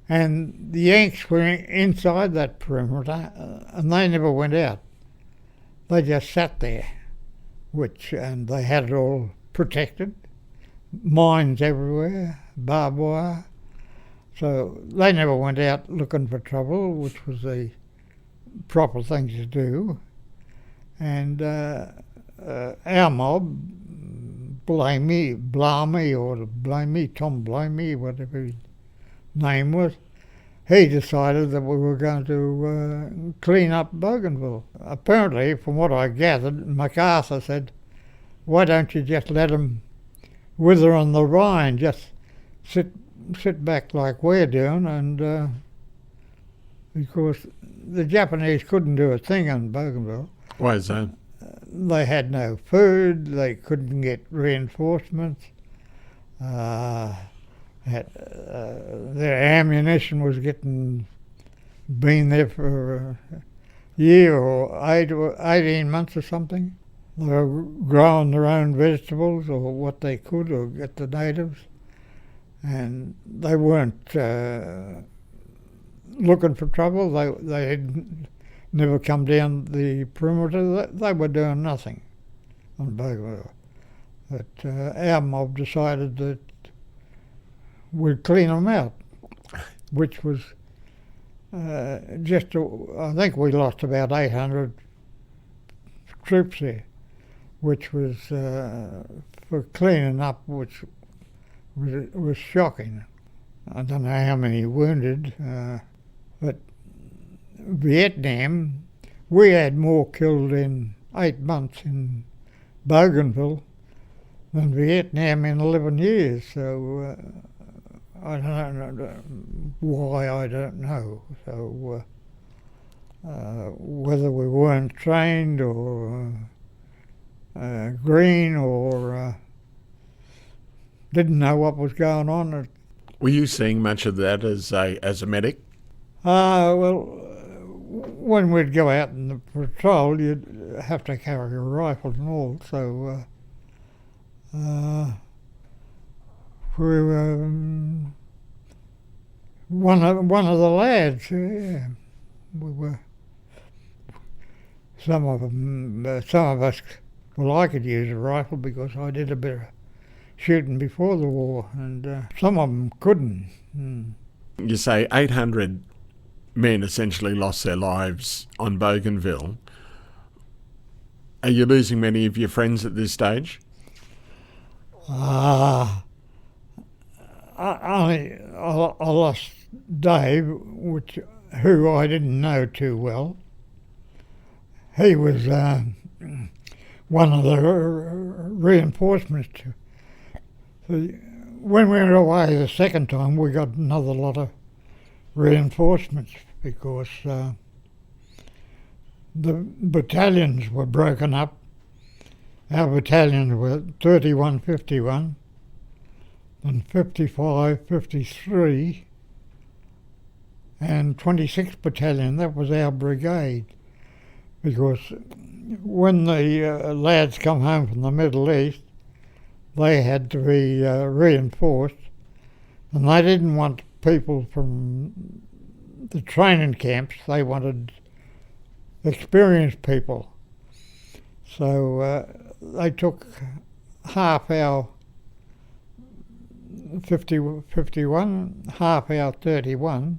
and the Yanks were inside that perimeter, and they never went out. They just sat there, and they had it all protected, mines everywhere, barbed wire. So they never went out looking for trouble, which was the proper thing to do. And our mob, Blamey, Tom Blamey, whatever his name was, he decided that we were going to clean up Bougainville. Apparently, from what I gathered, MacArthur said, why don't you just let them wither on the vine, just sit back like we're doing, and because the Japanese couldn't do a thing on Bougainville. Why is that? They had no food, they couldn't get reinforcements, their ammunition was been there for a year or 18 months or something. They were growing their own vegetables or what they could, or get the natives, and they weren't looking for trouble. They had never come down the perimeter. They were doing nothing on Bougainville. But our mob decided that we'd clean them out, which was I think we lost about 800 troops there, which was for cleaning up, which was shocking. I don't know how many wounded, but Vietnam, we had more killed in 8 months in Bougainville than Vietnam in 11 years. So I don't know why, I don't know. So whether we weren't trained or green or didn't know what was going on. Were you seeing much of that as a medic? Well, when we'd go out in the patrol, you'd have to carry a rifle and all. So we were one of the lads. Yeah, we were. Some of us. Well, I could use a rifle because I did a bit of shooting before the war, and some of them couldn't. You say 800 men essentially lost their lives on Bougainville. Are you losing many of your friends at this stage? I lost Dave, who I didn't know too well. He was one of the reinforcements. When we went away the second time, we got another lot of reinforcements because the battalions were broken up. Our battalions were 31, 51, and 55, 53, and 26 Battalion. That was our brigade. because when the lads come home from the Middle East, they had to be reinforced, and they didn't want people from the training camps. They wanted experienced people. So they took half our 51, half our 31,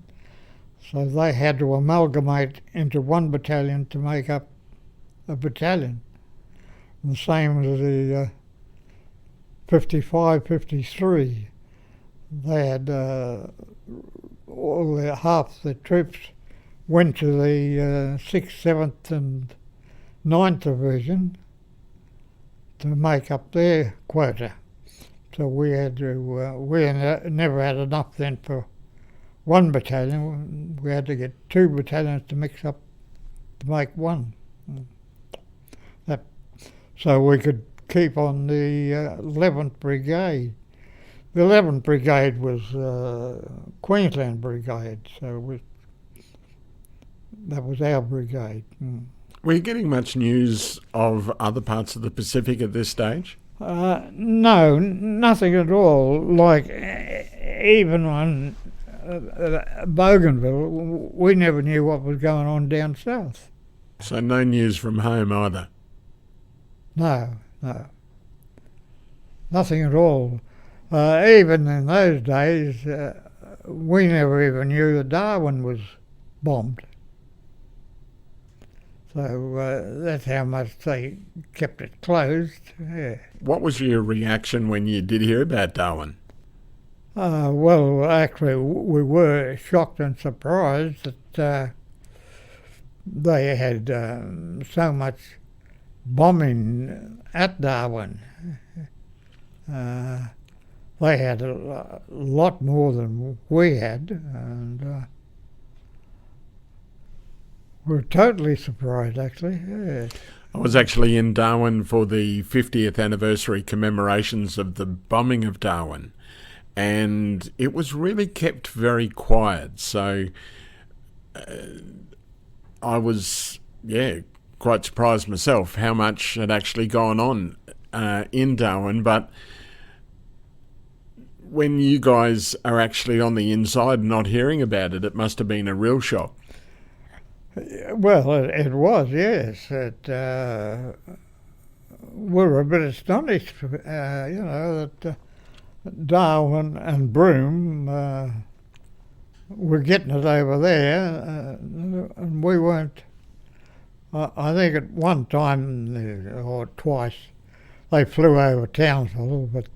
so they had to amalgamate into one battalion to make up a battalion. And the same as the 55, 53. They had half the troops went to the 6th, 7th and 9th Division to make up their quota. So we had to, never had enough then for one battalion. We had to get two battalions to mix up to make one. So we could keep on the 11th Brigade. The 11th Brigade was Queensland Brigade, so that was our brigade. Were you getting much news of other parts of the Pacific at this stage? No, nothing at all. Like, even on Bougainville, we never knew what was going on down south. So no news from home either? No. Nothing at all. Even in those days, we never even knew that Darwin was bombed. So that's how much they kept it closed. Yeah. What was your reaction when you did hear about Darwin? Well, actually, we were shocked and surprised that they had so much bombing at Darwin. They had a lot more than we had, and we were totally surprised, actually. Yeah. I was actually in Darwin for the 50th anniversary commemorations of the bombing of Darwin, and it was really kept very quiet. So I was, quite surprised myself how much had actually gone on in Darwin. But when you guys are actually on the inside not hearing about it, it must have been a real shock. Well, it was, yes. We were a bit astonished, that Darwin and Broome were getting it over there, and we weren't. I think at one time or twice they flew over Townsville, but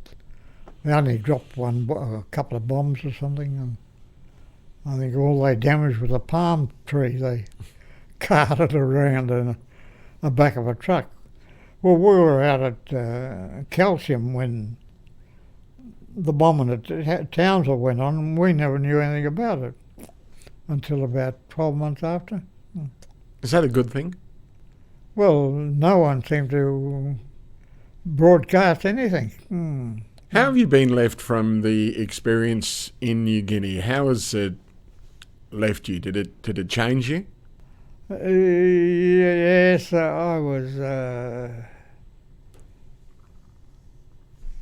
they only dropped a couple of bombs or something, and I think all they damaged was a palm tree they carted around in the back of a truck. Well, we were out at Calcium when the bombing at Townsville went on, and we never knew anything about it until about 12 months after. Is that a good thing? Well, no one seemed to broadcast anything. How have you been left from the experience in New Guinea? How has it left you? Did it change you? Yes, I was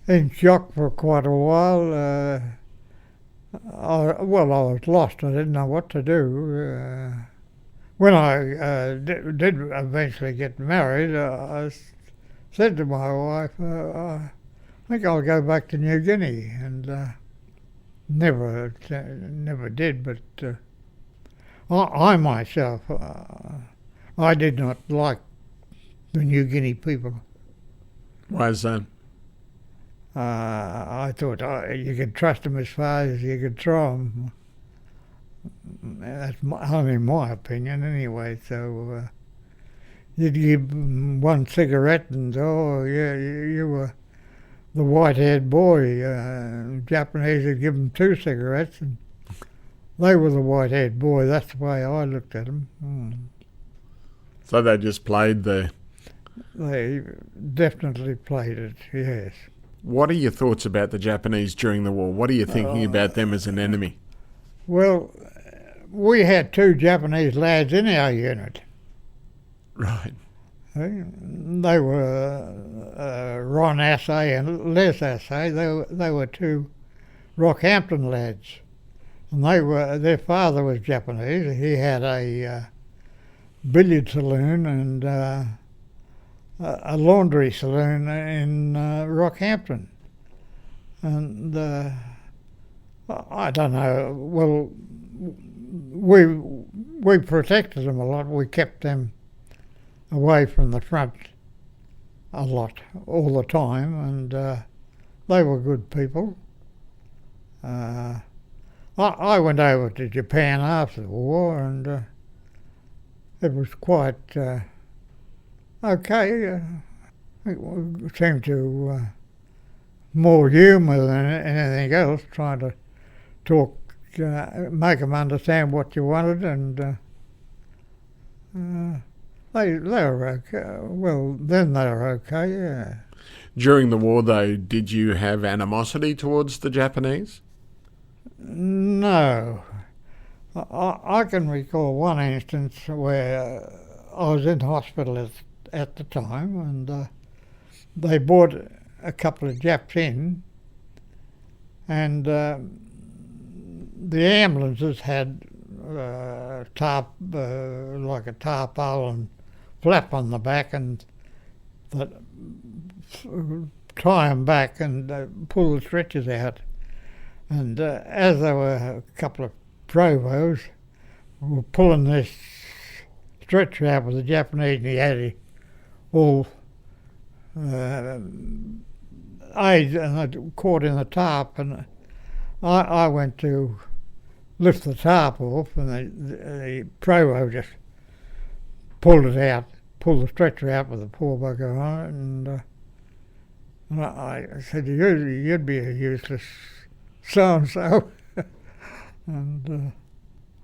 in shock for quite a while. I was lost. I didn't know what to do. When I did eventually get married, I said to my wife, I think I'll go back to New Guinea, and never did. But I myself, I did not like the New Guinea people. Why is that? I thought you could trust them as far as you could throw them. That's only my opinion, anyway. So you'd give them one cigarette, and you were the white-haired boy. Japanese would give them two cigarettes, and they were the white-haired boy. That's the way I looked at them. So they just played the... They definitely played it, yes. What are your thoughts about the Japanese during the war? What are you thinking about them as an enemy? Well, we had two Japanese lads in our unit. Right. They were Ron Assay and Les Assay. They were two Rockhampton lads, and their father was Japanese. He had a billiard saloon and a laundry saloon in Rockhampton, and I don't know. Well, we protected them a lot. We kept them away from the front a lot, all the time, and they were good people. I went over to Japan after the war, and it was quite okay. It seemed to more humour than anything else, trying to talk, make them understand what you wanted, and they were okay. Well, then they were okay, yeah. During the war, though, did you have animosity towards the Japanese? No. I can recall one instance where I was in hospital at the time, and they brought a couple of Japs in, and the ambulances had like a tarpaulin flap on the back, and that tie them back and pull the stretchers out. And as there were a couple of provos were pulling this stretcher out with the Japanese, and he had it all aids, and I caught in the tarp, and I went to lift the tarp off, and the provo just pulled it out, pulled the stretcher out with the poor bugger on it, and I said, you'd be a useless so-and-so. And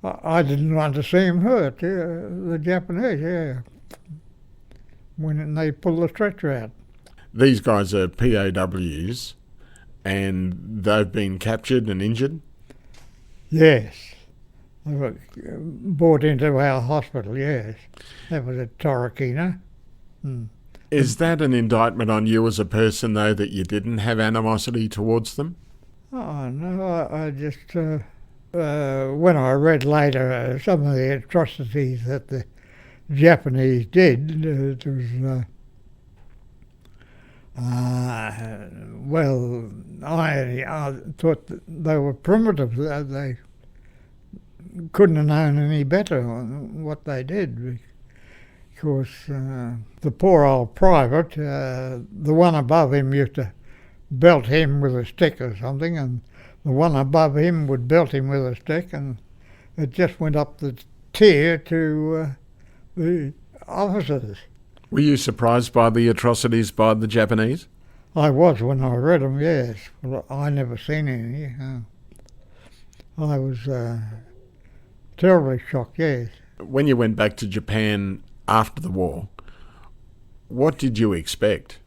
I didn't want to see him hurt, the Japanese, yeah, when they pulled the stretcher out. These guys are POWs, and they've been captured and injured? Yes. They were brought into our hospital, yes. That was at Torquay. Is that an indictment on you as a person, though, that you didn't have animosity towards them? Oh, no, I just, when I read later some of the atrocities that the Japanese did, it was, well, I thought that they were primitive. They couldn't have known any better what they did, because the poor old private, the one above him used to belt him with a stick or something, and the one above him would belt him with a stick, and it just went up the tier to the officers. Were you surprised by the atrocities by the Japanese? I was when I read them, yes. Well, I never seen any. I was terribly shocked, yes. When you went back to Japan after the war, what did you expect?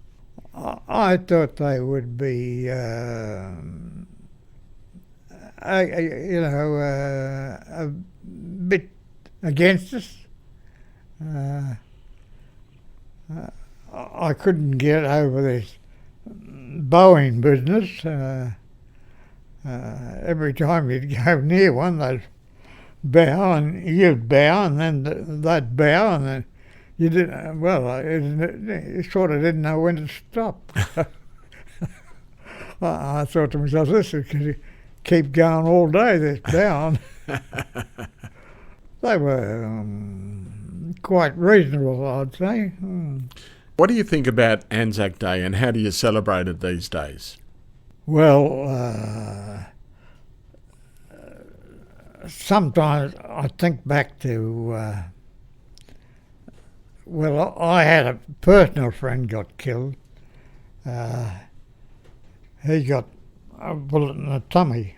I thought they would be, a bit against us. I couldn't get over this Boeing business. Every time you'd go near one, they'd bow, and you'd bow, and then they'd bow, and then you didn't. Well, you sort of didn't know when to stop. I thought to myself, this could keep going all day, this bowing. They were quite reasonable, I'd say. What do you think about Anzac Day, and how do you celebrate it these days? Well, sometimes I think back to, well, I had a personal friend got killed. He got a bullet in the tummy.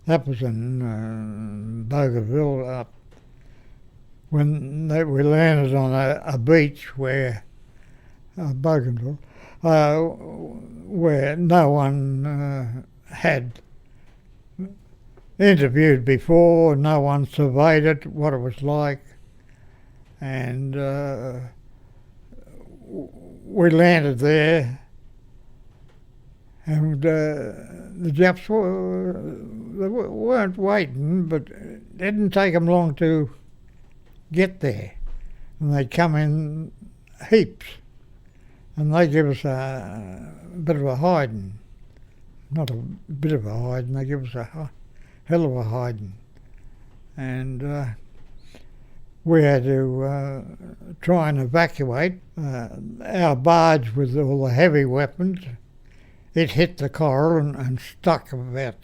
That was in Bougainville, when we landed on a beach where, Bougainville, where no one had interviewed before, no one surveyed it, what it was like. and we landed there, and the Japs weren't waiting, but it didn't take them long to get there, and they come in heaps, and they give us a bit of a hiding. Not a bit of a hiding, they give us a hell of a hiding. And we had to try and evacuate. Our barge with all the heavy weapons, it hit the coral and stuck about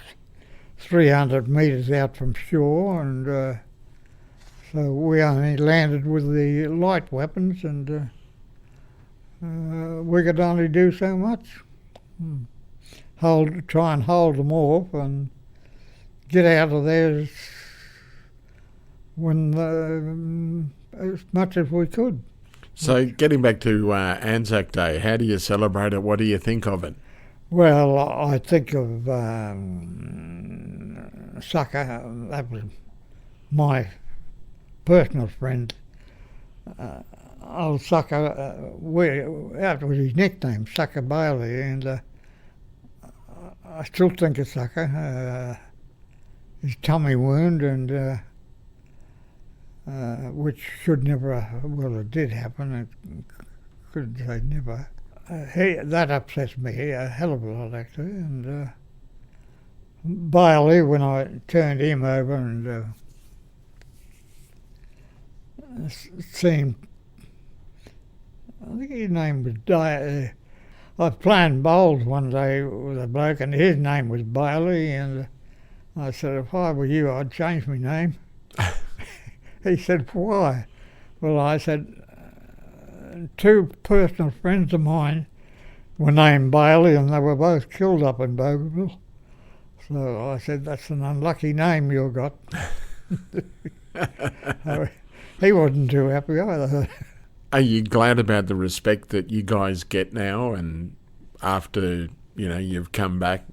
300 metres out from shore, and so we only landed with the light weapons, and we could only do so much. Try and hold them off and get out of there as much as we could. So getting back to Anzac Day, how do you celebrate it? What do you think of it? Well, I think of Sucker. That was my personal friend. Old Sucker, that was his nickname, Sucker Bailey, and I still think of Sucker. His tummy wound, and which should never, well, it did happen. It couldn't say never. That upsets me a hell of a lot, actually. And Bailey, when I turned him over and seen, I think his name was I was playing bowls one day with a bloke, and his name was Bailey, and I said, if I were you, I'd change my name. He said, why? Well, I said, two personal friends of mine were named Bailey, and they were both killed up in Bougainville. So I said, that's an unlucky name you got. He wasn't too happy either. Are you glad about the respect that you guys get now, and after you've come back,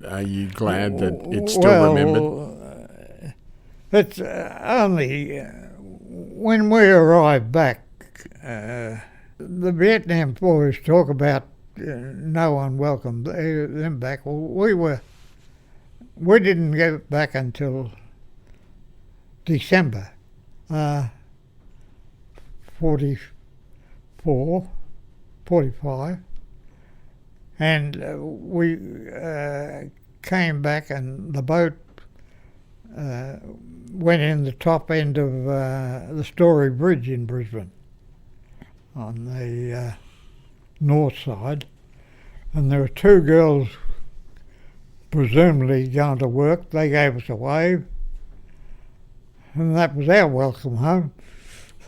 are you glad that it's still remembered? It's only when we arrived back, the Vietnam boys talk about no one welcomed them back. Well, we didn't get back until December 44, 45, and we came back, and the boat went in the top end of the Story Bridge in Brisbane on the north side, and there were two girls presumably going to work. They gave us a wave, and that was our welcome home.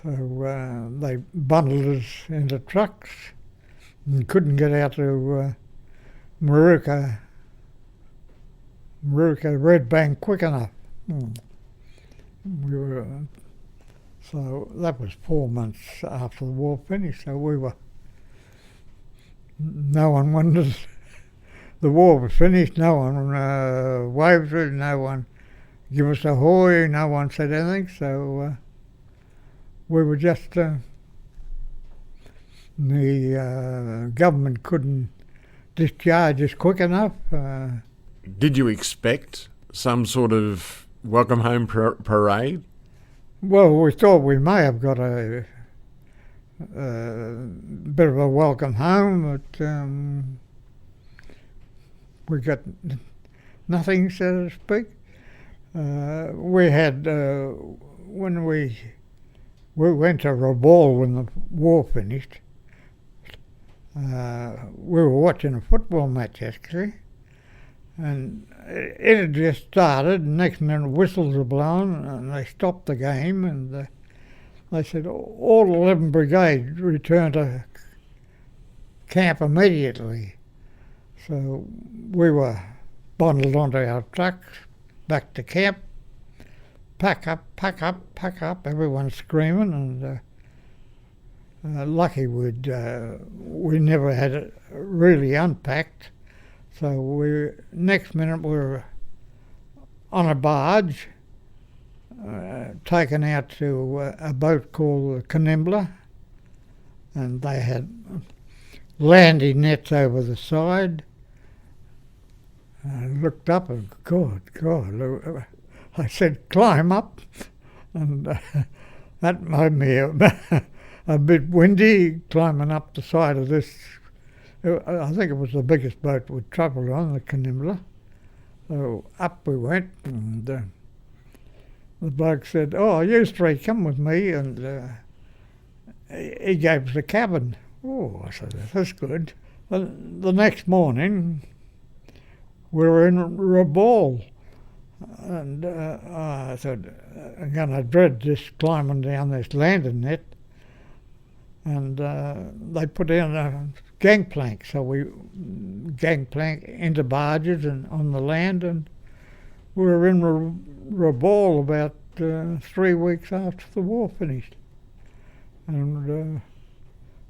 So they bundled us into trucks and couldn't get out to Maruka Red Bank quick enough. We were so that was 4 months after the war finished. So we were. No one wanted. The war was finished. No one waved it. No one gave us a hoy. No one said anything. So we were just. The government couldn't discharge us quick enough. Did you expect some sort of welcome home parade? Well, we thought we may have got a bit of a welcome home, but we got nothing, so to speak. We had, when we went to Rabaul when the war finished, we were watching a football match actually, and it had just started, and next minute whistles were blown and they stopped the game, and they said all 11 brigades returned to camp immediately. So we were bundled onto our trucks, back to camp, pack up, pack up, pack up, everyone's screaming, and lucky we never had it really unpacked. So next minute we were on a barge taken out to a boat called the Canimbla, and they had landing nets over the side. I looked up and, God, I said, climb up, and that made me a bit windy, climbing up the side of this. I think it was the biggest boat we'd travelled on, the Canimbla. So up we went, and the bloke said, "Oh, you three, come with me," and he gave us a cabin. Oh, I said, that's good. The next morning, we were in Rabaul, and I thought, I'm going to dread this climbing down this landing net. And they put in a gangplank, so we gangplank into barges and on the land, and we were in Rabaul about 3 weeks after the war finished. And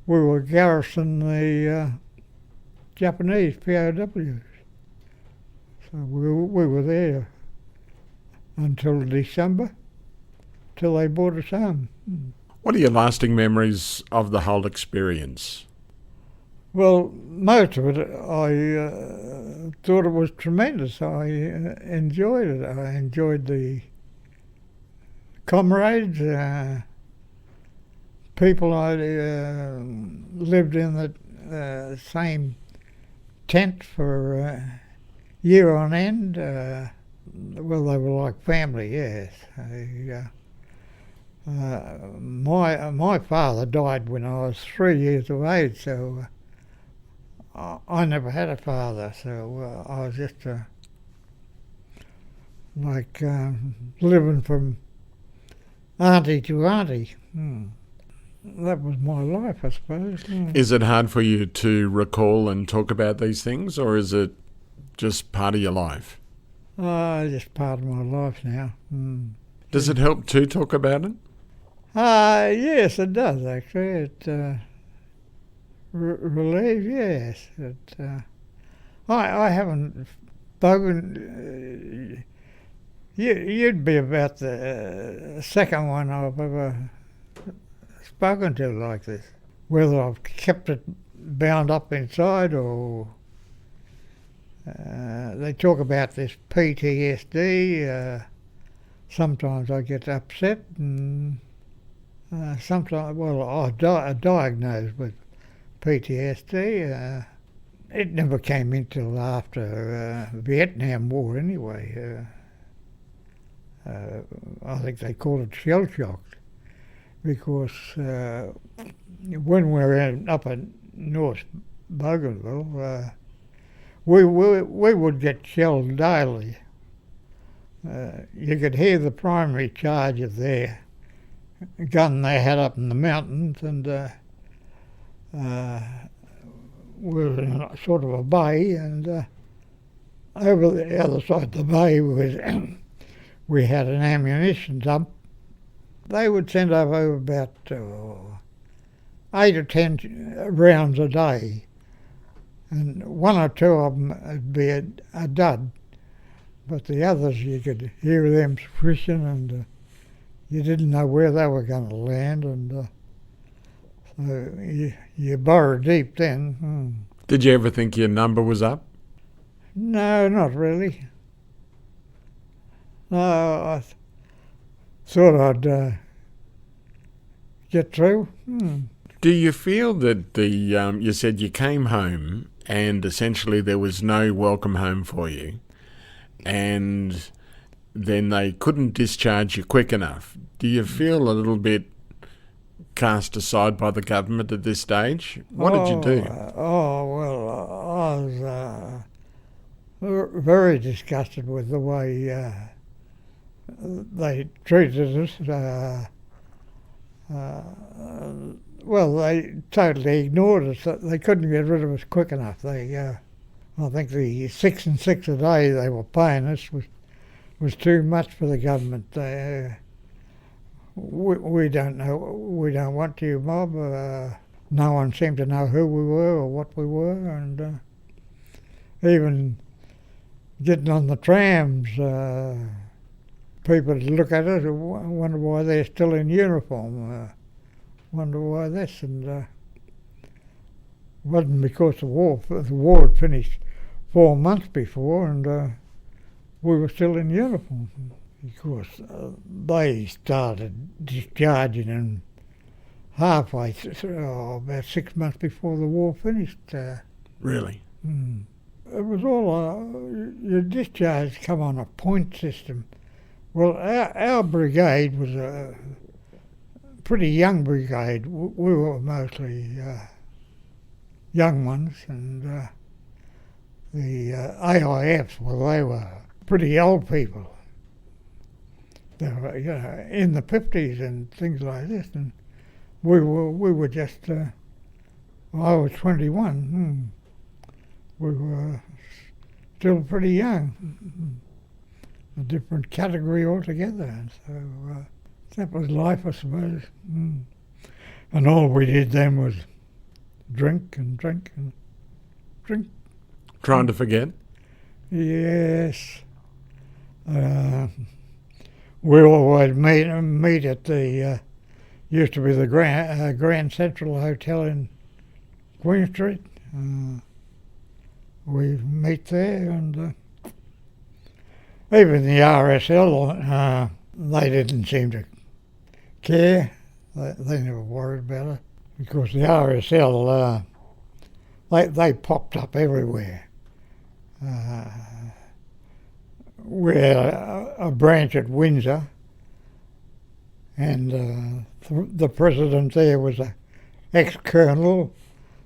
we were garrisoning the Japanese POWs. So we were there until December, till they brought us home. What are your lasting memories of the whole experience? Well, most of it, I thought it was tremendous. I enjoyed it. I enjoyed the comrades, people I lived in the same tent for a year on end. Well, they were like family, yes. My father died when I was 3 years of age, so I never had a father, so I was just like living from auntie to auntie. That was my life, I suppose. Is it hard for you to recall and talk about these things, or is it just part of your life? Just part of my life now. Does it help to talk about it? Yes, it does, actually. It relieves, yes. I haven't spoken. You'd be about the second one I've ever spoken to like this. Whether I've kept it bound up inside or they talk about this PTSD. Sometimes I get upset, and sometimes, well, I diagnosed with PTSD. It never came in till after Vietnam War anyway. I think they call it shell shock, because when we were up at North Bougainville, we would get shelled daily. You could hear the primary charge of their gun they had up in the mountains, and we were in a sort of a bay, and over the other side of the bay was we had an ammunition dump. They would send over about 8 or 10 rounds a day, and 1 or 2 of them would be a dud. But the others, you could hear them swishing, and you didn't know where they were going to land, and so you burrow deep then. Did you ever think your number was up? No, not really. No, I thought I'd get through. Do you feel that you said you came home and essentially there was no welcome home for you, and then they couldn't discharge you quick enough? Do you feel a little bit cast aside by the government at this stage? What did you do? I was very disgusted with the way they treated us. Well, they totally ignored us. They couldn't get rid of us quick enough. I think the 6 and 6 a day they were paying us was too much for the government. We don't know. We don't want you, mob. No one seemed to know who we were or what we were, and even getting on the trams, people look at us and wonder why they're still in uniform. Wonder why this, and wasn't because the war had finished 4 months before, and we were still in uniform. Because they started discharging them halfway through, about 6 months before the war finished. Really? It was all your discharge come on a point system. Well, our brigade was a pretty young brigade. We were mostly young ones, and the AIFs, well, they were pretty old people. They were, in the 50s and things like this, and we were just. I was 21. We were still pretty young. A different category altogether, and so that was life, I suppose. And all we did then was drink and drink and drink. Trying to forget? Yes. We always meet at the, used to be the Grand Central Hotel in Queen Street. We meet there, and even the RSL, they didn't seem to care. They never worried about it, because the RSL, they popped up everywhere. We had a branch at Windsor, and the president there was an ex-colonel,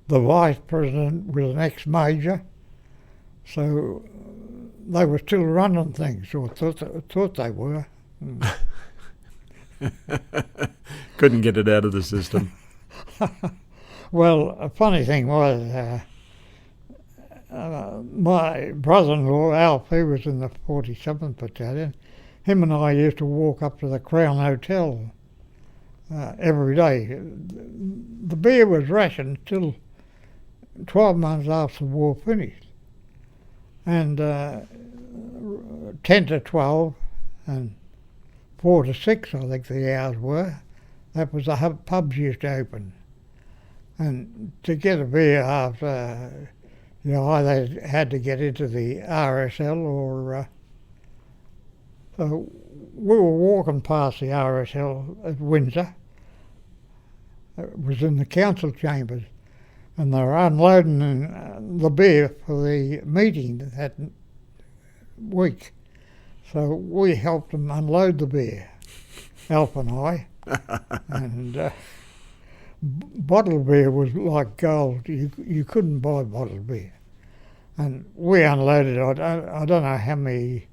the vice president was an ex-major, so they were still running things, or thought they were. Couldn't get it out of the system. Well, a funny thing was, my brother-in-law, Alf, he was in the 47th Battalion. Him and I used to walk up to the Crown Hotel every day. The beer was rationed till 12 months after the war finished. And 10 to 12 and 4 to 6, I think the hours were, that was the pubs used to open. And to get a beer after, either had to get into the RSL or so we were walking past the RSL at Windsor. It was in the council chambers, and they were unloading the beer for the meeting that week. So we helped them unload the beer, Alf and I. And bottled beer was like gold. You couldn't buy bottled beer. And we unloaded, I don't know how many,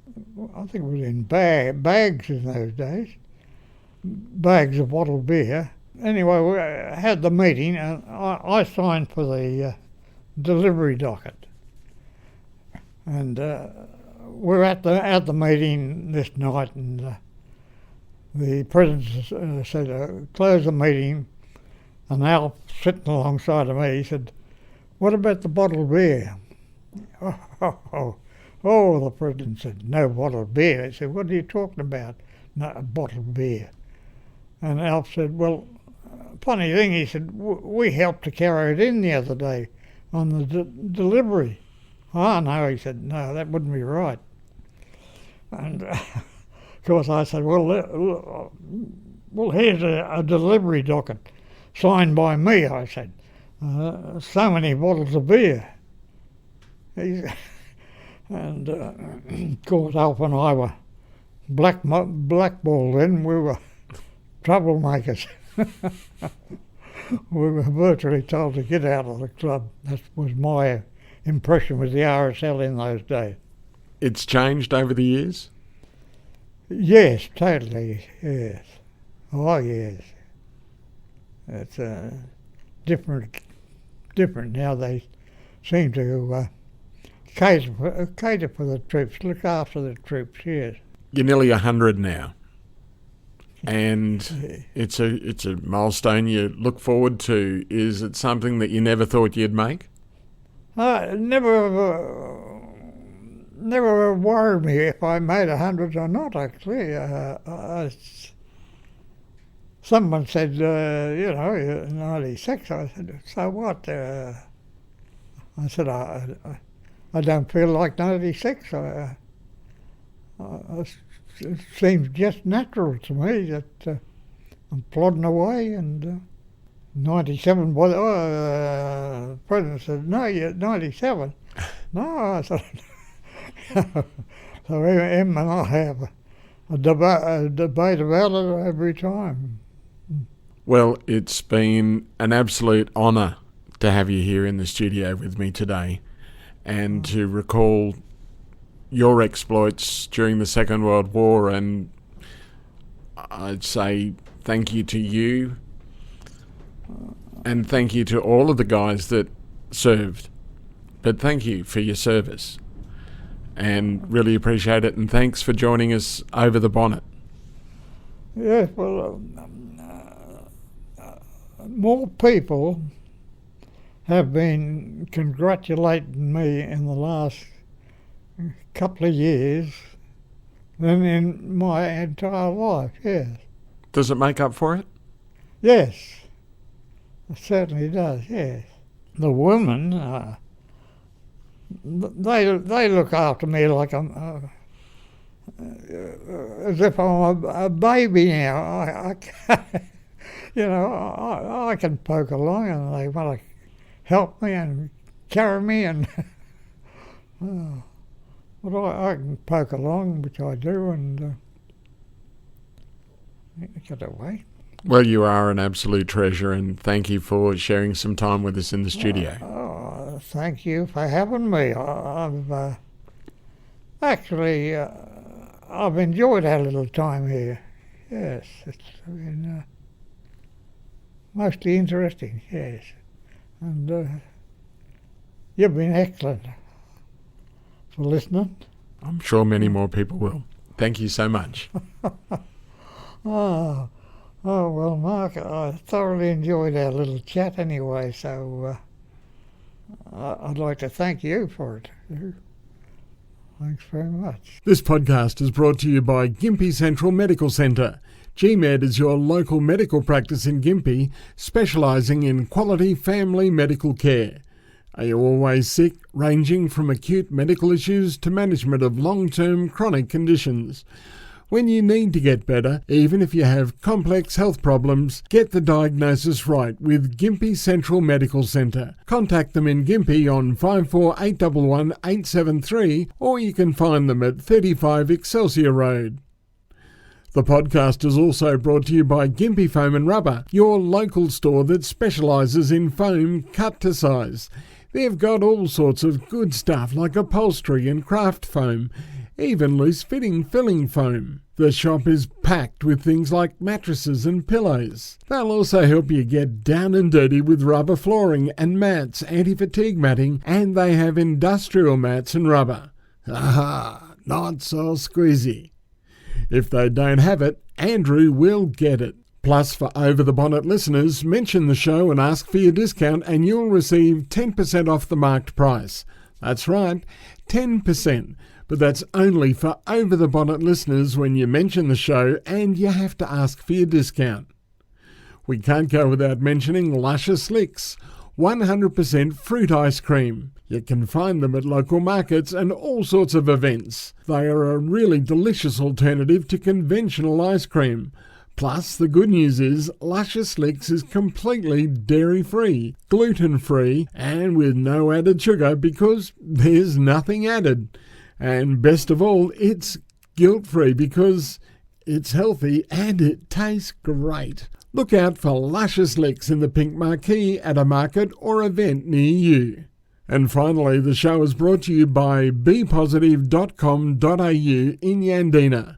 I think it was in bags in those days, bags of bottled beer. Anyway, we had the meeting, and I signed for the delivery docket. And we're at the meeting this night, and the president said, close the meeting, and Al, sitting alongside of me, he said, what about the bottled beer? Oh, the president said, no bottled beer. He said, what are you talking about? No, bottled beer. And Alf said, well, funny thing, he said, we helped to carry it in the other day on the delivery. Oh, no, he said, no, that wouldn't be right. And of course I said, well, here's a delivery docket signed by me, I said. So many bottles of beer. And of course Alf and I were blackballed then. We were troublemakers. We were virtually told to get out of the club. That was my impression with the RSL in those days. It's changed over the years? Yes, totally, yes. Oh, yes. It's different now. They seem to cater for the troops, look after the troops, yes. You're nearly 100 now. And it's a milestone you look forward to. Is it something that you never thought you'd make? Never never worried me if I made 100 or not, actually. Someone said, you're 96. I said, so what? I said, I don't feel like 96. It seems just natural to me that I'm plodding away, and 97, the president said, no, you're 97. No, I said, so him and I have a debate about it every time. Well, it's been an absolute honour to have you here in the studio with me today and to recall your exploits during the Second World War, and I'd say thank you to you and thank you to all of the guys that served. But thank you for your service and really appreciate it, and thanks for joining us over the bonnet. Yes, well, more people have been congratulating me in the last couple of years than in my entire life, yes. Does it make up for it? Yes, it certainly does, yes. The women, they look after me like I'm, as if I'm a baby now. I can't, I can poke along and they want to help me and carry me, and but I can poke along, which I do, and get away. Well, you are an absolute treasure, and thank you for sharing some time with us in the studio. Thank you for having me. I've actually I've enjoyed our little time here. Yes, it's been mostly interesting, yes. And you've been excellent for listening. I'm sure many more people will. Thank you so much. Oh, well, Mark, I thoroughly enjoyed our little chat anyway, so I'd like to thank you for it. Thanks very much. This podcast is brought to you by Gympie Central Medical Centre. GMed is your local medical practice in Gympie, specialising in quality family medical care. Are you always sick, ranging from acute medical issues to management of long-term chronic conditions? When you need to get better, even if you have complex health problems, get the diagnosis right with Gympie Central Medical Centre. Contact them in Gympie on 54811 873, or you can find them at 35 Excelsior Road. The podcast is also brought to you by Gympie Foam and Rubber, your local store that specialises in foam cut to size. They've got all sorts of good stuff like upholstery and craft foam, even loose-fitting filling foam. The shop is packed with things like mattresses and pillows. They'll also help you get down and dirty with rubber flooring and mats, anti-fatigue matting, and they have industrial mats and rubber. Aha, not so squeezy. If they don't have it, Andrew will get it. Plus, for Over the Bonnet listeners, mention the show and ask for your discount and you'll receive 10% off the marked price. That's right, 10%. But that's only for Over the Bonnet listeners when you mention the show, and you have to ask for your discount. We can't go without mentioning Luscious Licks, 100% fruit ice cream. You can find them at local markets and all sorts of events. They are a really delicious alternative to conventional ice cream. Plus, the good news is Luscious Licks is completely dairy-free, gluten-free, and with no added sugar because there's nothing added. And best of all, it's guilt-free because it's healthy and it tastes great. Look out for Luscious Licks in the pink marquee at a market or event near you. And finally, the show is brought to you by bepositive.com.au in Yandina.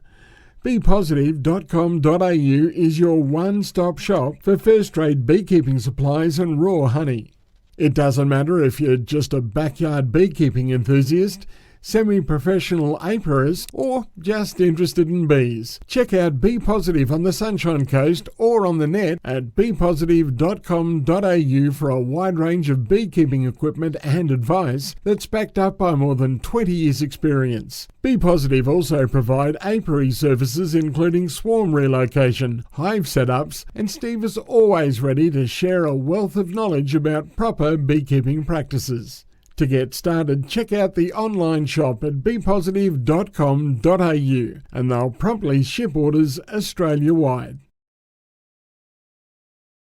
bepositive.com.au is your one-stop shop for first-rate beekeeping supplies and raw honey. It doesn't matter if you're just a backyard beekeeping enthusiast, semi-professional apiarist, or just interested in bees. Check out Bee Positive on the Sunshine Coast or on the net at beepositive.com.au for a wide range of beekeeping equipment and advice that's backed up by more than 20 years' experience. Bee Positive also provide apiary services including swarm relocation, hive setups, and Steve is always ready to share a wealth of knowledge about proper beekeeping practices. To get started, check out the online shop at beepositive.com.au and they'll promptly ship orders Australia-wide.